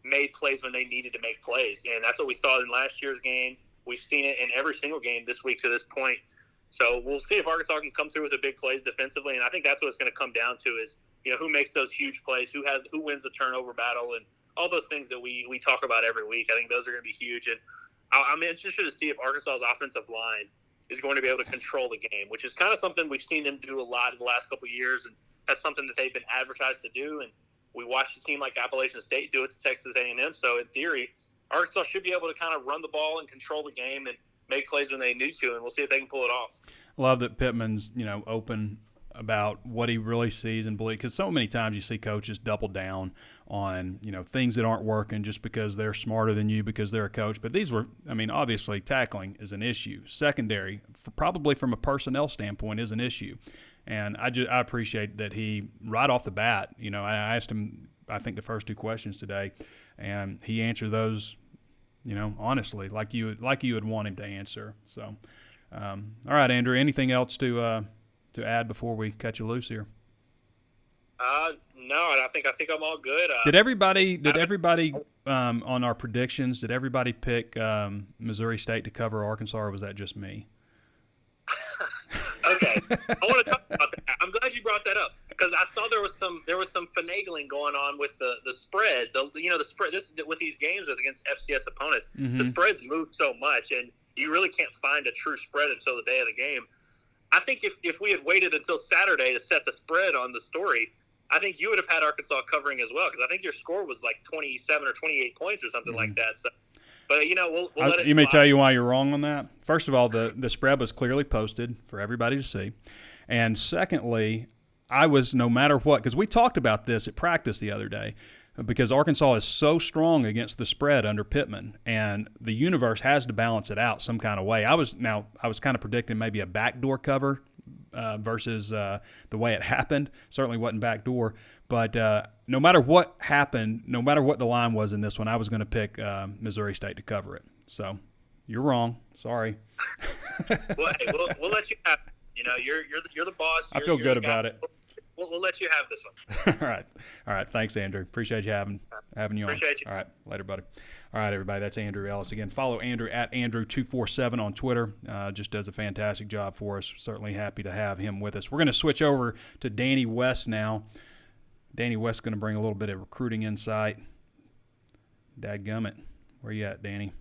made plays when they needed to make plays. And that's what we saw in last year's game. We've seen it in every single game this week to this point. So we'll see if Arkansas can come through with the big plays defensively. And I think that's what it's going to come down to is, who makes those huge plays, who wins the turnover battle, and all those things that we talk about every week. I think those are going to be huge. And I'm interested to see if Arkansas's offensive line is going to be able to control the game, which is kind of something we've seen them do a lot in the last couple of years. And that's something that they've been advertised to do. And we watched a team like Appalachian State do it to Texas A&M. So in theory, Arkansas should be able to kind of run the ball and control the game and make plays when they need to, and we'll see if they can pull it off. Love that Pittman's, open about what he really sees and believes, because so many times you see coaches double down on, things that aren't working just because they're smarter than you because they're a coach. But these were, obviously tackling is an issue. Secondary, probably from a personnel standpoint, is an issue. And I appreciate that he, right off the bat, I asked him, I think, the first two questions today, and he answered those, honestly, like you would want him to answer. So, all right, Andrew, anything else to add before we cut you loose here? No, I think I'm all good. Did everybody on our predictions? Did everybody pick Missouri State to cover Arkansas, or was that just me? Okay, I want to talk about that. I'm glad you brought that up because I saw there was some finagling going on with the spread. The spread with these games against FCS opponents. Mm-hmm. The spreads move so much, and you really can't find a true spread until the day of the game. I think if we had waited until Saturday to set the spread on the story, I think you would have had Arkansas covering as well because I think your score was like 27 or 28 points or something like that. So, but we'll let it. You may tell you why you're wrong on that. First of all, the spread was clearly posted for everybody to see, and secondly, I was, no matter what, because we talked about this at practice the other day, because Arkansas is so strong against the spread under Pittman, and the universe has to balance it out some kind of way. I was kind of predicting maybe a backdoor cover versus the way it happened. Certainly wasn't backdoor, but no matter what happened, no matter what the line was in this one, I was going to pick Missouri State to cover it. So you're wrong. Sorry. Well, hey, we'll let you have it. You're the boss. I feel good about it. We'll let you have this one. All right. Thanks, Andrew. Appreciate you having you on. Appreciate you. All right. Later, buddy. All right, everybody. That's Andrew Ellis. Again, follow Andrew at Andrew247 on Twitter. Just does a fantastic job for us. Certainly happy to have him with us. We're going to switch over to Danny West now. Danny West is going to bring a little bit of recruiting insight. Dadgummit. Where you at, Danny?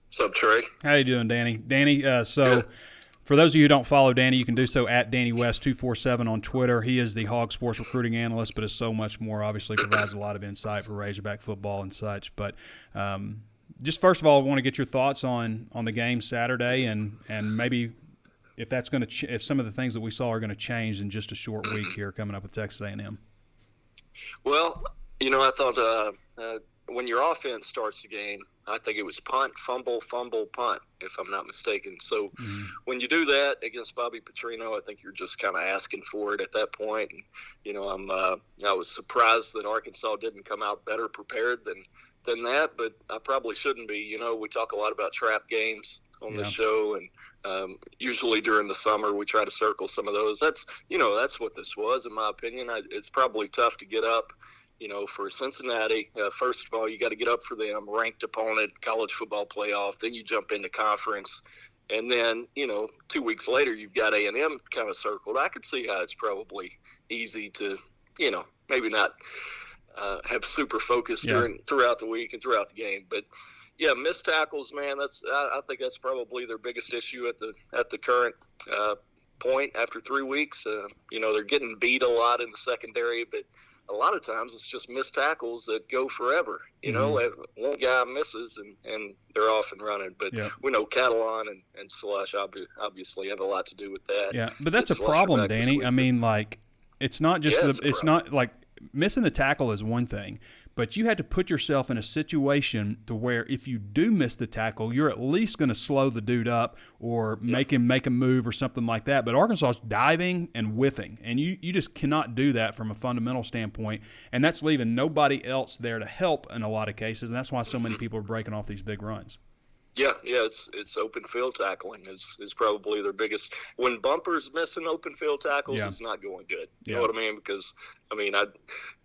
What's up, Trey? How you doing, Danny? Danny, Good. For those of you who don't follow Danny, you can do so at DannyWest247 on Twitter. He is the HawgSports recruiting analyst, but is so much more. Obviously provides a lot of insight for Razorback football and such. But just first of all, I want to get your thoughts on the game Saturday and maybe if that's going to if some of the things that we saw are going to change in just a short week here coming up with Texas A&M. Well, I thought when your offense starts the game, I think it was punt, fumble, punt, if I'm not mistaken. So when you do that against Bobby Petrino, I think you're just kind of asking for it at that point. And, I was surprised that Arkansas didn't come out better prepared than that, but I probably shouldn't be. We talk a lot about trap games on this show, and usually during the summer we try to circle some of those. That's what this was, in my opinion. It's probably tough to get up. For Cincinnati, first of all, you got to get up for them, ranked opponent, college football playoff. Then you jump into conference. And then, 2 weeks later, you've got A&M kind of circled. I could see how it's probably easy to, maybe not have super focus throughout the week and throughout the game. But, yeah, missed tackles, man, I think that's probably their biggest issue at the current point after 3 weeks. They're getting beat a lot in the secondary, but a lot of times it's just missed tackles that go forever. One guy misses and they're off and running. But we know Catalan and Slush obviously have a lot to do with that. Yeah, but that's a problem, Danny. I mean, like, it's not just it's not like missing the tackle is one thing, but you had to put yourself in a situation to where if you do miss the tackle, you're at least going to slow the dude up or make him make a move or something like that. But Arkansas is diving and whiffing, and you just cannot do that from a fundamental standpoint, and that's leaving nobody else there to help in a lot of cases, and that's why so many people are breaking off these big runs. Yeah, it's open field tackling is probably their biggest. When Bumper's missing open field tackles, it's not going good. You know what I mean? Because,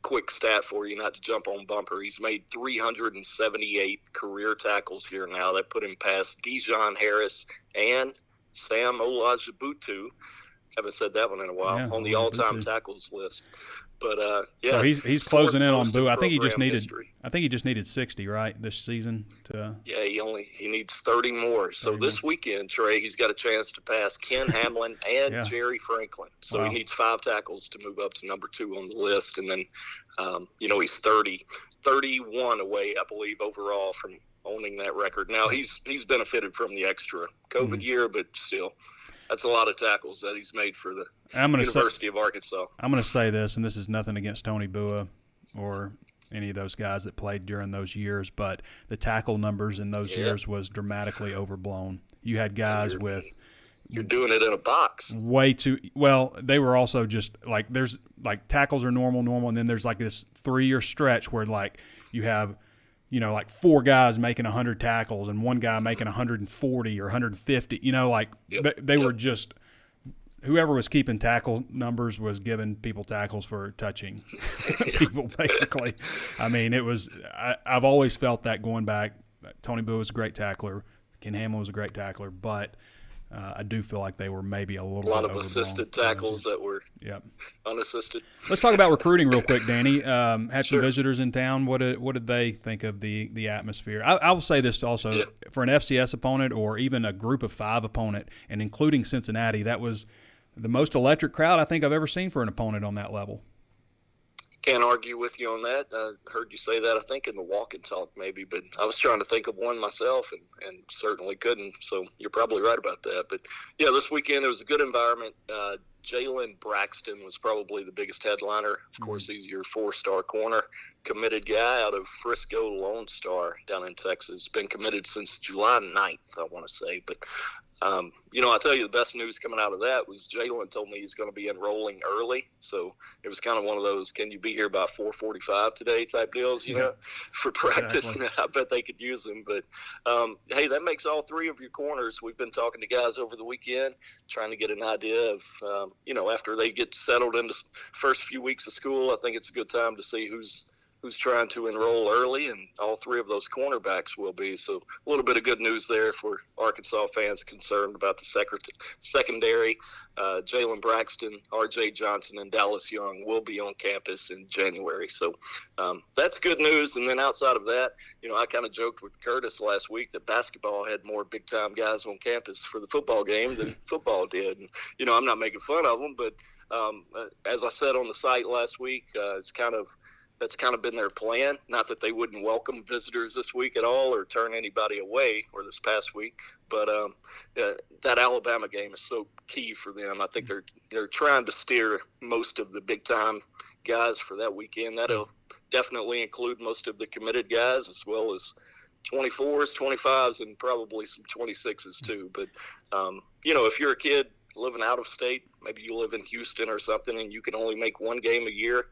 quick stat for you, not to jump on Bumper. He's made 378 career tackles here now. That put him past Dijon Harris and Sam Olajubutu. Haven't said that one in a while, on the all-time tackles list. But so he's closing in on Boo. I think he just needed 60, right, this season to. Yeah, he needs 30 more. So this weekend, Trey, he's got a chance to pass Ken Hamlin and Jerry Franklin. So he needs 5 tackles to move up to number 2 on the list, and then he's 31 away, I believe, overall from owning that record. Now he's benefited from the extra COVID year, but still. That's a lot of tackles that he's made for the University of Arkansas. I'm going to say this, and this is nothing against Tony Bua or any of those guys that played during those years, but the tackle numbers in those years was dramatically overblown. You had guys with – you're doing it in a box. Way too well. They were also just like there's like tackles are normal, and then there's like this 3-year stretch where like you have, like 4 guys making 100 tackles and 1 guy making 140 or 150. They were just whoever was keeping tackle numbers was giving people tackles for touching people basically. I mean, it was. I've always felt that going back. Tony Boo was a great tackler. Ken Hamlin was a great tackler, but I do feel like they were maybe a lot of assisted tackles that were unassisted. Let's talk about recruiting real quick, Danny. Had some visitors in town. What did they think of the atmosphere? I will say this also, for an FCS opponent or even a group of 5 opponent, and including Cincinnati, that was the most electric crowd I think I've ever seen for an opponent on that level. Can't argue with you on that. I heard you say that, I think, in the walk and talk maybe, but I was trying to think of one myself and certainly couldn't, so you're probably right about that. But, yeah, this weekend it was a good environment. Jalen Braxton was probably the biggest headliner. Of course, he's your 4-star corner, committed guy out of Frisco Lone Star down in Texas. Been committed since July 9th, I want to say. But, I'll tell you the best news coming out of that was Jalen told me he's going to be enrolling early. So it was kind of one of those, can you be here by 4:45 today type deals, for practice. Exactly. I bet they could use him. But, hey, that makes all 3 of your corners. We've been talking to guys over the weekend, trying to get an idea of, after they get settled into first few weeks of school, I think it's a good time to see who's trying to enroll early, and all 3 of those cornerbacks will be. So a little bit of good news there for Arkansas fans concerned about the secondary. Jalen Braxton, R.J. Johnson, and Dallas Young will be on campus in January. So that's good news. And then outside of that, I kind of joked with Curtis last week that basketball had more big-time guys on campus for the football game than football did. And, I'm not making fun of them, but as I said on the site last week, that's kind of been their plan. Not that they wouldn't welcome visitors this week at all or turn anybody away or this past week, but that Alabama game is so key for them. I think they're trying to steer most of the big-time guys for that weekend. That'll definitely include most of the committed guys as well as 24s, 25s, and probably some 26s too. But, if you're a kid living out of state, maybe you live in Houston or something and you can only make 1 game a year,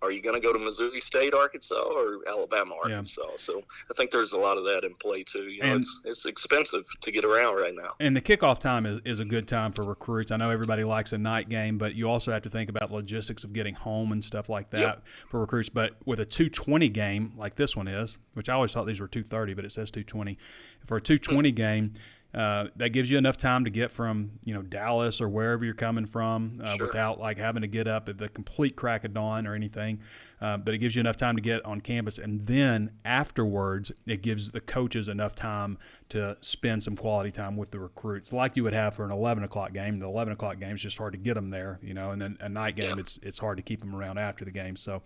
are you going to go to Missouri State, Arkansas, or Alabama, Arkansas? Yeah. So I think there's a lot of that in play too. It's expensive to get around right now. And the kickoff time is a good time for recruits. I know everybody likes a night game, but you also have to think about logistics of getting home and stuff like that for recruits. But with a 2:20 game like this one is, which I always thought these were 2:30, but it says 2:20. For a 2:20 game, that gives you enough time to get from Dallas or wherever you're coming from without like having to get up at the complete crack of dawn or anything. But it gives you enough time to get on campus, and then afterwards it gives the coaches enough time to spend some quality time with the recruits, like you would have for an 11 o'clock game. The 11 o'clock game is just hard to get them there, and then a night game it's hard to keep them around after the game. So.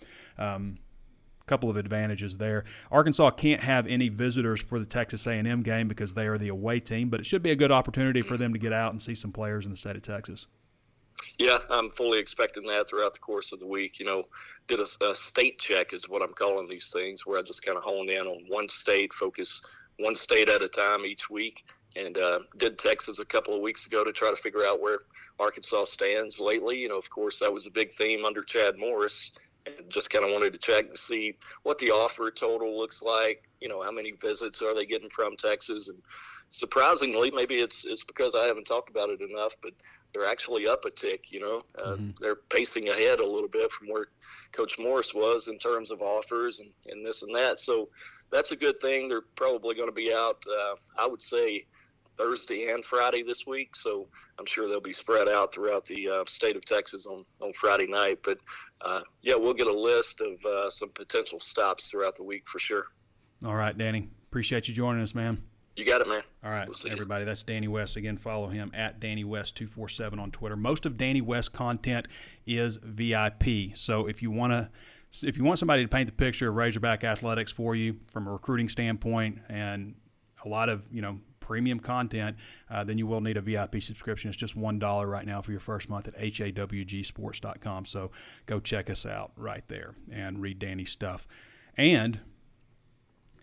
Couple of advantages there. Arkansas can't have any visitors for the Texas A&M game because they are the away team, but it should be a good opportunity for them to get out and see some players in the state of Texas. Yeah, I'm fully expecting that throughout the course of the week. Did a state check is what I'm calling these things, where I just kind of honed in on one state, focus one state at a time each week, and did Texas a couple of weeks ago to try to figure out where Arkansas stands lately. Of course, that was a big theme under Chad Morris. And just kind of wanted to check to see what the offer total looks like. How many visits are they getting from Texas? And surprisingly, maybe it's because I haven't talked about it enough, but they're actually up a tick. They're pacing ahead a little bit from where Coach Morris was in terms of offers and this and that. So that's a good thing. They're probably going to be out, I would say, Thursday and Friday this week, so I'm sure they'll be spread out throughout the state of Texas on Friday night. But, we'll get a list of some potential stops throughout the week for sure. All right, Danny. Appreciate you joining us, man. You got it, man. All right, everybody, that's Danny West. Again, follow him at DannyWest247 on Twitter. Most of Danny West's content is VIP, so if you want somebody to paint the picture of Razorback athletics for you from a recruiting standpoint and a lot of, premium content, then you will need a VIP subscription. It's just $1 right now for your first month at HawgSports.com. So go check us out right there and read Danny's stuff. And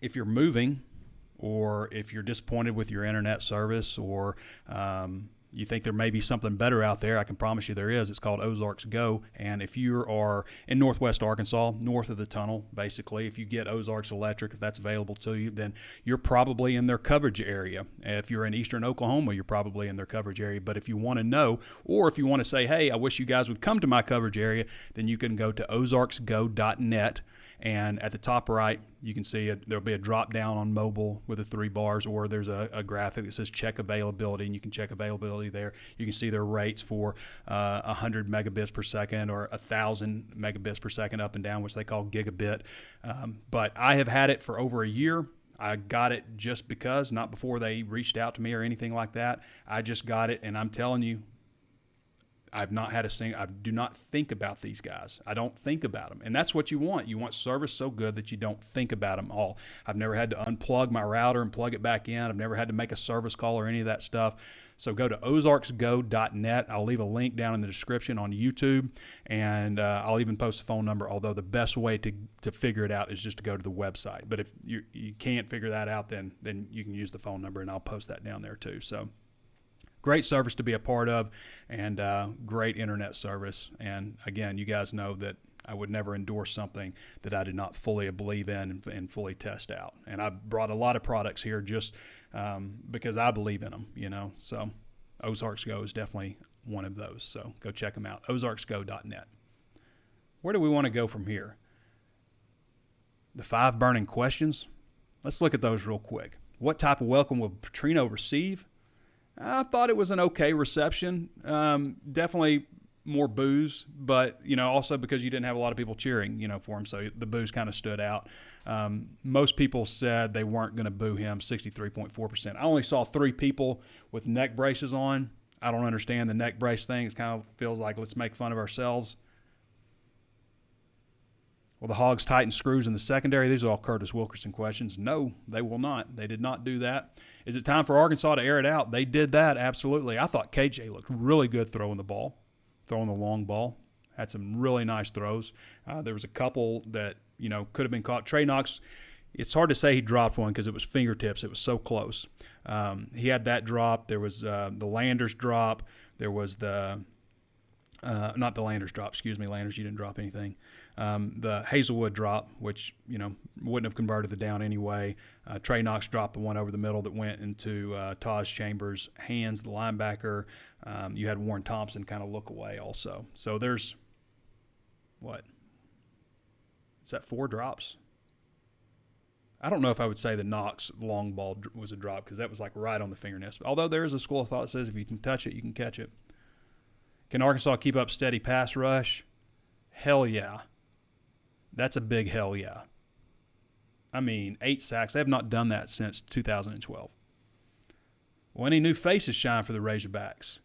if you're moving, or if you're disappointed with your internet service, or you think there may be something better out there, I can promise you there is. It's called Ozarks Go. And if you are in northwest Arkansas, north of the tunnel, basically, if you get Ozarks Electric, if that's available to you, then you're probably in their coverage area. If you're in eastern Oklahoma, you're probably in their coverage area. But if you want to know, or if you want to say, hey, I wish you guys would come to my coverage area, then you can go to ozarksgo.net. And at the top right, you can see there'll be a drop down on mobile with the 3 bars, or there's a graphic that says check availability, and you can check availability there. You can see their rates for 100 megabits per second or 1,000 megabits per second up and down, which they call gigabit. But I have had it for over a year. I got it just because, not before they reached out to me or anything like that. I just got it, and I'm telling you, I've not had a single. I do not think about these guys. I don't think about them, and that's what you want. You want service so good that you don't think about them all. I've never had to unplug my router and plug it back in. I've never had to make a service call or any of that stuff. So go to ozarksgo.net. I'll leave a link down in the description on YouTube, and I'll even post a phone number, although the best way to figure it out is just to go to the website. But if you can't figure that out, then you can use the phone number, and I'll post that down there too. So great service to be a part of, and great internet service. And again, you guys know that I would never endorse something that I did not fully believe in and fully test out. And I brought a lot of products here just because I believe in them, you know. So Ozarks Go is definitely one of those. So go check them out, ozarksgo.net. Where do we want to go from here? The 5 burning questions. Let's look at those real quick. What type of welcome will Petrino receive? I thought it was an okay reception. Definitely more boos, but, you know, also because you didn't have a lot of people cheering, you know, for him. So the boos kind of stood out. Most people said they weren't going to boo him, 63.4%. I only saw 3 people with neck braces on. I don't understand the neck brace thing. It kind of feels like let's make fun of ourselves. Will the Hogs tighten screws in the secondary? These are all Curtis Wilkerson questions. No, they will not. They did not do that. Is it time for Arkansas to air it out? They did that, absolutely. I thought KJ looked really good throwing the long ball. Had some really nice throws. There was a couple that, you know, could have been caught. Trey Knox, it's hard to say he dropped one because it was fingertips. It was so close. He had that drop. There was the Landers drop. There was the not the Landers drop, excuse me, Landers, you didn't drop anything. The Hazelwood drop, which, you know, wouldn't have converted the down anyway. Trey Knox dropped the one over the middle that went into Taj Chambers' hands, the linebacker. You had Warren Thompson kind of look away also. So there's, what? Is that 4 drops? I don't know if I would say the Knox long ball was a drop because that was like right on the fingernails. Although there is a school of thought that says if you can touch it, you can catch it. Can Arkansas keep up steady pass rush? Hell yeah. That's a big hell yeah. I mean, 8 sacks. They have not done that since 2012. Well, any new faces shine for the Razorbacks?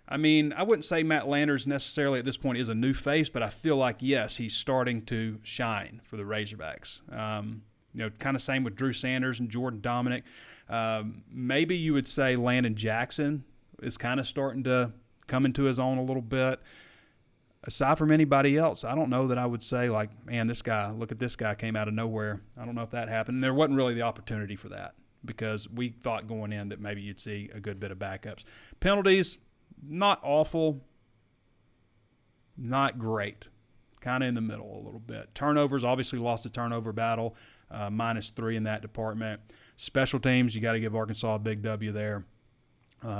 I mean, I wouldn't say Matt Landers necessarily at this point is a new face, but I feel like, yes, he's starting to shine for the Razorbacks. You know, kind of same with Drew Sanders and Jordan Dominic. Maybe you would say Landon Jackson is kind of starting to come into his own a little bit. Aside from anybody else, I don't know that I would say, like, man, this guy, look at this guy, came out of nowhere. I don't know if that happened. And there wasn't really the opportunity for that because we thought going in that maybe you'd see a good bit of backups. Penalties, not awful, not great, kind of in the middle a little bit. Turnovers, obviously lost the turnover battle, -3 in that department. Special teams, you got to give Arkansas a big W there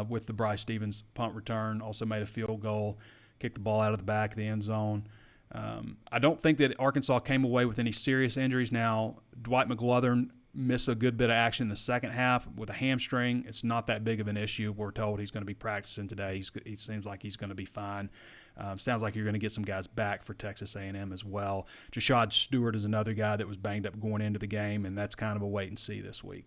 with the Bryce Stevens punt return. Also made a field goal, kicked the ball out of the back of the end zone. I don't think that Arkansas came away with any serious injuries. Now, Dwight McGlothern missed a good bit of action in the second half with a hamstring. It's not that big of an issue. We're told he's going to be practicing today. He seems like he's going to be fine. Sounds like you're going to get some guys back for Texas A&M as well. Jashad Stewart is another guy that was banged up going into the game, and that's kind of a wait and see this week.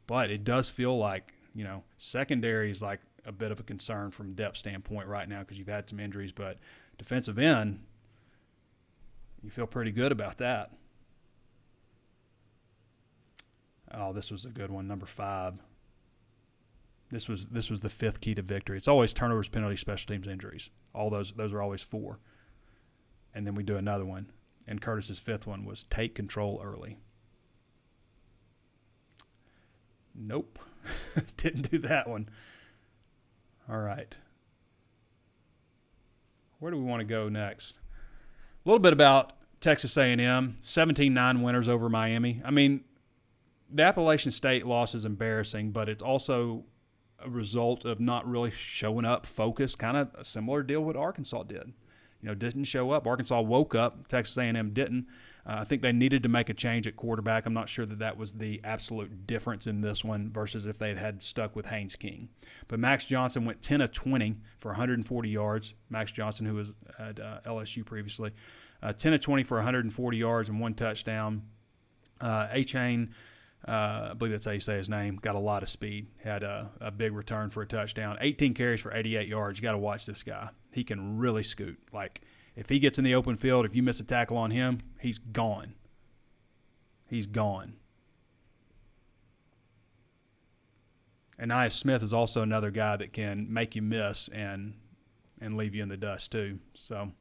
But it does feel like, you know, secondary is like a bit of a concern from a depth standpoint right now because you've had some injuries. But defensive end, you feel pretty good about that. Oh, this was a good one, number 5. This was the 5th key to victory. It's always turnovers, penalties, special teams, injuries. All those are always 4. And then we do another one. And Curtis's fifth one was take control early. Nope. Didn't do that one. All right. Where do we want to go next? A little bit about Texas A&M, 17-9 winners over Miami. I mean, the Appalachian State loss is embarrassing, but it's also a result of not really showing up focused, kind of a similar deal what Arkansas did. Didn't show up. Arkansas woke up. Texas A&M didn't. I think they needed to make a change at quarterback. I'm not sure that was the absolute difference in this one versus if they had stuck with Haynes King. But Max Johnson went 10 of 20 for 140 yards. Max Johnson, who was at LSU previously, 10 of 20 for 140 yards and 1 touchdown. A-Chain, I believe that's how you say his name, got a lot of speed, had a big return for a touchdown. 18 carries for 88 yards. You got to watch this guy. He can really scoot. Like, if he gets in the open field, if you miss a tackle on him, he's gone. He's gone. And Nia Smith is also another guy that can make you miss and leave you in the dust too. So,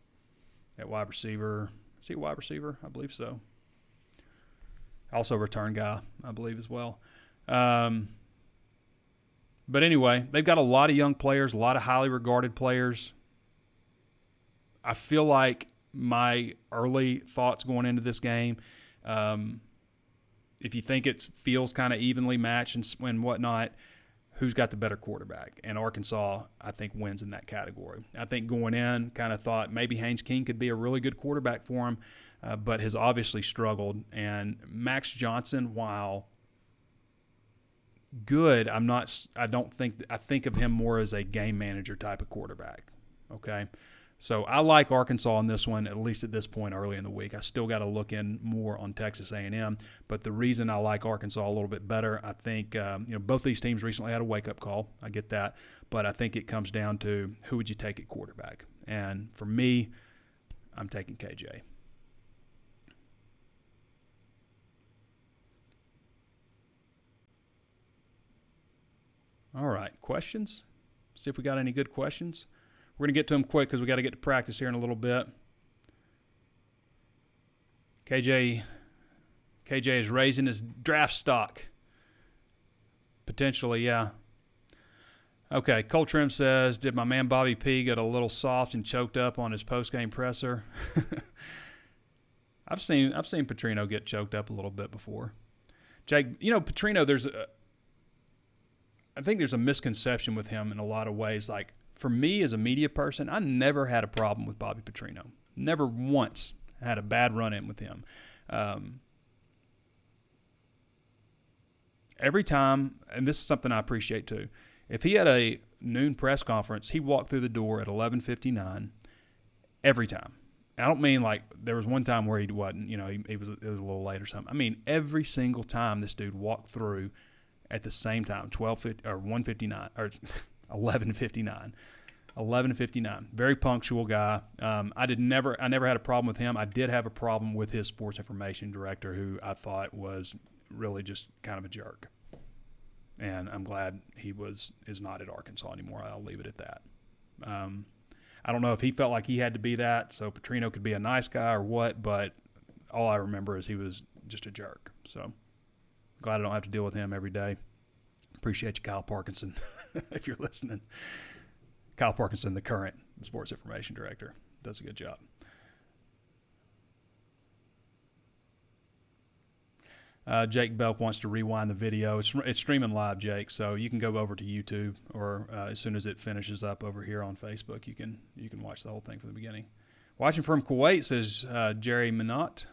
at wide receiver, is he a wide receiver? I believe so. Also a return guy, I believe, as well. But anyway, they've got a lot of young players, a lot of highly regarded players. I feel like my early thoughts going into this game, if you think it feels kind of evenly matched and whatnot, who's got the better quarterback? And Arkansas, I think, wins in that category. I think going in, kind of thought maybe Haynes King could be a really good quarterback for him, but has obviously struggled. And Max Johnson, while good, I think of him more as a game manager type of quarterback. Okay. So I like Arkansas in this one, at least at this point early in the week. I still got to look in more on Texas A&M, but the reason I like Arkansas a little bit better, I think both these teams recently had a wake-up call. I get that, but I think it comes down to who would you take at quarterback. And for me, I'm taking KJ. All right, questions? See if we got any good questions. We're going to get to them quick because we got to get to practice here in a little bit. KJ is raising his draft stock. Potentially, yeah. Okay, Cole Trim says, did my man Bobby P get a little soft and choked up on his post-game presser? I've seen Petrino get choked up a little bit before. Jake, Petrino, I think there's a misconception with him in a lot of ways. Like, for me as a media person, I never had a problem with Bobby Petrino. Never once had a bad run-in with him. Every time, and this is something I appreciate too, if he had a noon press conference, he walked through the door at 11:59 every time. I don't mean like there was one time where he wasn't, it was a little late or something. I mean every single time this dude walked through at the same time, 1:59 or 11:59. 11:59. Very punctual guy. I never had a problem with him. I did have a problem with his sports information director, who I thought was really just kind of a jerk. And I'm glad he is not at Arkansas anymore. I'll leave it at that. I don't know if he felt like he had to be that, so Petrino could be a nice guy or what, but all I remember is he was just a jerk. So glad I don't have to deal with him every day. Appreciate you, Kyle Parkinson, if you're listening. Kyle Parkinson, the current sports information director, does a good job. Jake Belk wants to rewind the video. It's streaming live, Jake, so you can go over to YouTube, or as soon as it finishes up over here on Facebook, you can watch the whole thing from the beginning. Watching from Kuwait, says Jerry Minot.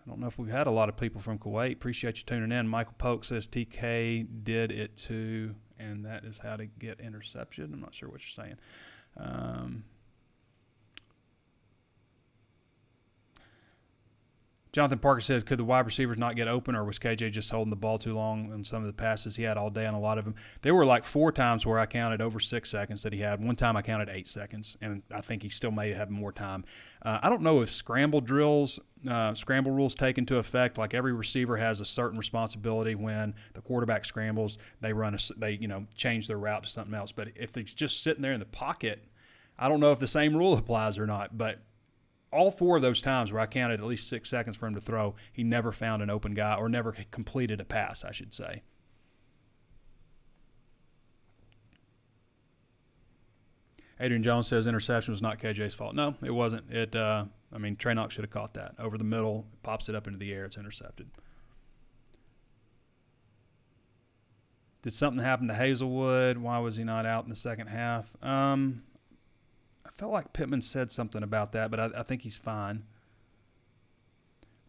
I don't know if we've had a lot of people from Kuwait. Appreciate you tuning in. Michael Polk says TK did it too, and that is how to get interception. I'm not sure what you're saying. Jonathan Parker says, could the wide receivers not get open, or was KJ just holding the ball too long on some of the passes he had all day on a lot of them? There were like 4 times where I counted over 6 seconds that he had. One time I counted 8 seconds, and I think he still may have more time. I don't know if scramble rules take into effect. Like every receiver has a certain responsibility when the quarterback scrambles. They change their route to something else. But if it's just sitting there in the pocket, I don't know if the same rule applies or not. But all 4 of those times where I counted at least 6 seconds for him to throw, he never found an open guy or never completed a pass, I should say. Adrian Jones says interception was not KJ's fault. No, it wasn't. Trey Knox should have caught that. Over the middle, pops it up into the air, it's intercepted. Did something happen to Hazelwood? Why was he not out in the second half? I felt like Pittman said something about that, but I think he's fine.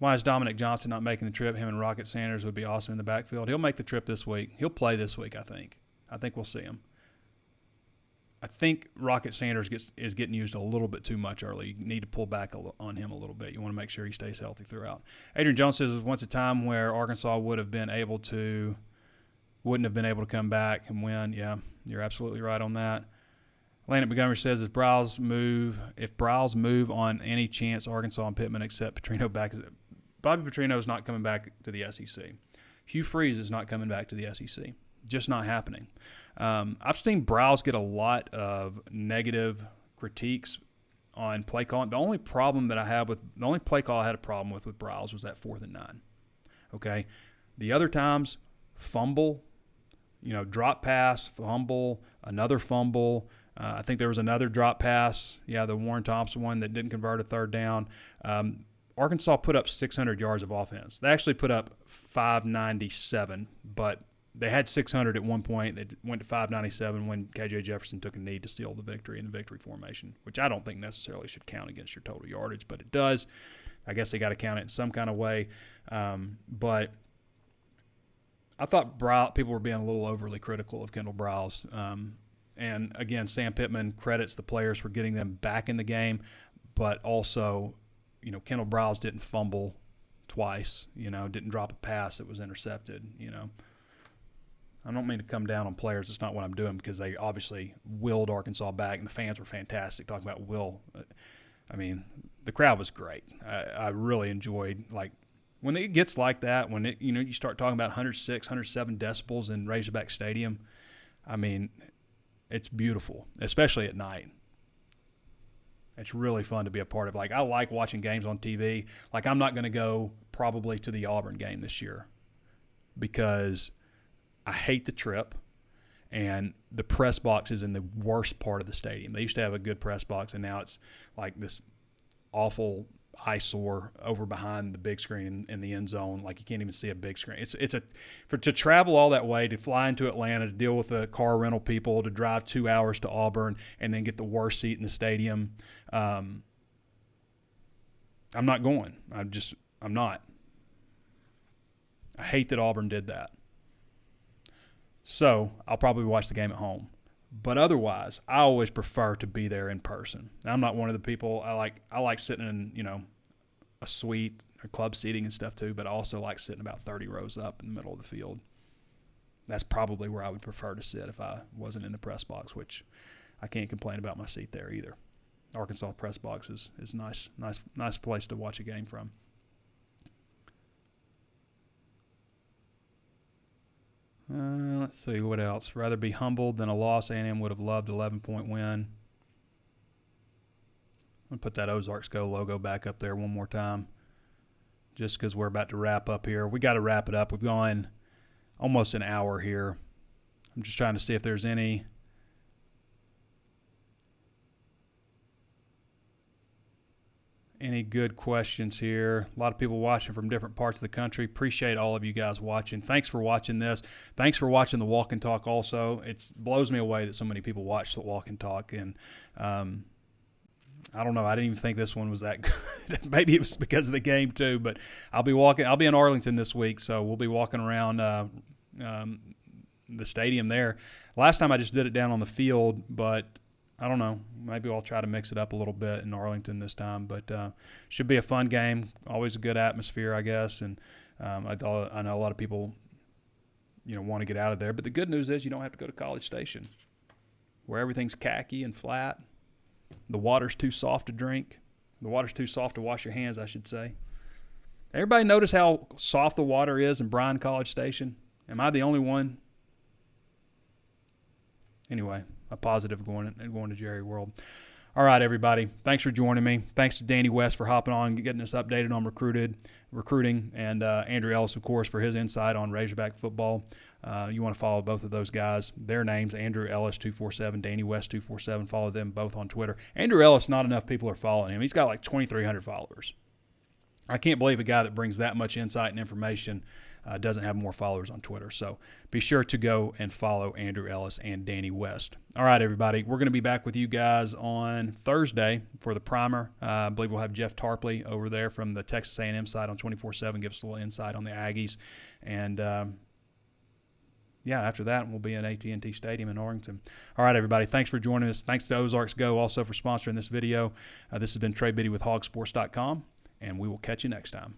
Why is Dominic Johnson not making the trip? Him and Rocket Sanders would be awesome in the backfield. He'll make the trip this week. He'll play this week, I think. I think we'll see him. I think Rocket Sanders is getting used a little bit too much early. You need to pull back on him a little bit. You want to make sure he stays healthy throughout. Adrian Jones says there's once a time where Arkansas wouldn't have been able to come back and win. Yeah, you're absolutely right on that. Landon Montgomery says if Browse move on any chance Arkansas and Pittman accept Petrino back. Bobby Petrino's not coming back to the SEC. Hugh Freeze is not coming back to the SEC. Just not happening. I've seen Browse get a lot of negative critiques on play calling. The only play call I had a problem with Browse was that 4th and 9. Okay, the other times, fumble, drop pass, fumble, another fumble. I think there was another drop pass. Yeah, the Warren Thompson one that didn't convert a 3rd down. Arkansas put up 600 yards of offense. They actually put up 597, but they had 600 at one point. They went to 597 when KJ Jefferson took a knee to seal the victory in the victory formation, which I don't think necessarily should count against your total yardage, but it does. I guess they got to count it in some kind of way. But I thought people were being a little overly critical of Kendall Browse. And, again, Sam Pittman credits the players for getting them back in the game, but also, Kendall Browse didn't fumble twice, didn't drop a pass that was intercepted, I don't mean to come down on players. It's not what I'm doing because they obviously willed Arkansas back, and the fans were fantastic. Talking about will, the crowd was great. I really enjoyed, when it gets like that, when you start talking about 106, 107 decibels in Razorback Stadium, it's beautiful, especially at night. It's really fun to be a part of. I like watching games on TV. I'm not going to go probably to the Auburn game this year because I hate the trip, and the press box is in the worst part of the stadium. They used to have a good press box, and now it's like this awful eyesore over behind the big screen in the end zone. You can't even see a big screen. To travel all that way, to fly into Atlanta, to deal with the car rental people, to drive 2 hours to Auburn, and then get the worst seat in the stadium. I'm not going. I'm not. I hate that Auburn did that. So I'll probably watch the game at home. But otherwise, I always prefer to be there in person. I'm not one of the people I like sitting in, a suite or club seating and stuff too, but I also like sitting about 30 rows up in the middle of the field. That's probably where I would prefer to sit if I wasn't in the press box, which I can't complain about my seat there either. Arkansas press box is nice place to watch a game from. Let's see, what else? Rather be humbled than a loss. A&M would have loved 11-point win. I'm going to put that Ozarks Go logo back up there one more time just because we're about to wrap up here. We got to wrap it up. We've gone almost an hour here. I'm just trying to see if there's any good questions here. A lot of people watching from different parts of the country. Appreciate all of you guys watching. Thanks for watching this. Thanks for watching the Walk and Talk also. It blows me away that so many people watch the Walk and Talk. And I don't know. I didn't even think this one was that good. Maybe it was because of the game too. But I'll be in Arlington this week, so we'll be walking around the stadium there. Last time I just did it down on the field, but I don't know. Maybe I'll try to mix it up a little bit in Arlington this time. But should be a fun game. Always a good atmosphere, I guess. And I know a lot of people, want to get out of there. But the good news is you don't have to go to College Station, where everything's khaki and flat. The water's too soft to drink. The water's too soft to wash your hands, I should say. Everybody notice how soft the water is in Bryan College Station? Am I the only one? Anyway, a positive going to Jerry World. All right, everybody. Thanks for joining me. Thanks to Danny West for hopping on, getting us updated on recruiting, and Andrew Ellis, of course, for his insight on Razorback football. You want to follow both of those guys. Their names, Andrew Ellis 247, Danny West 247. Follow them both on Twitter. Andrew Ellis, not enough people are following him. He's got like 2,300 followers. I can't believe a guy that brings that much insight and information doesn't have more followers on Twitter. So be sure to go and follow Andrew Ellis and Danny West. All right, everybody. We're going to be back with you guys on Thursday for the primer. I believe we'll have Jeff Tarpley over there from the Texas A&M side on 24/7, give us a little insight on the Aggies. And, after that, we'll be at AT&T Stadium in Arlington. All right, everybody. Thanks for joining us. Thanks to Ozarks Go also for sponsoring this video. This has been Trey Biddy with HawgSports.com, and we will catch you next time.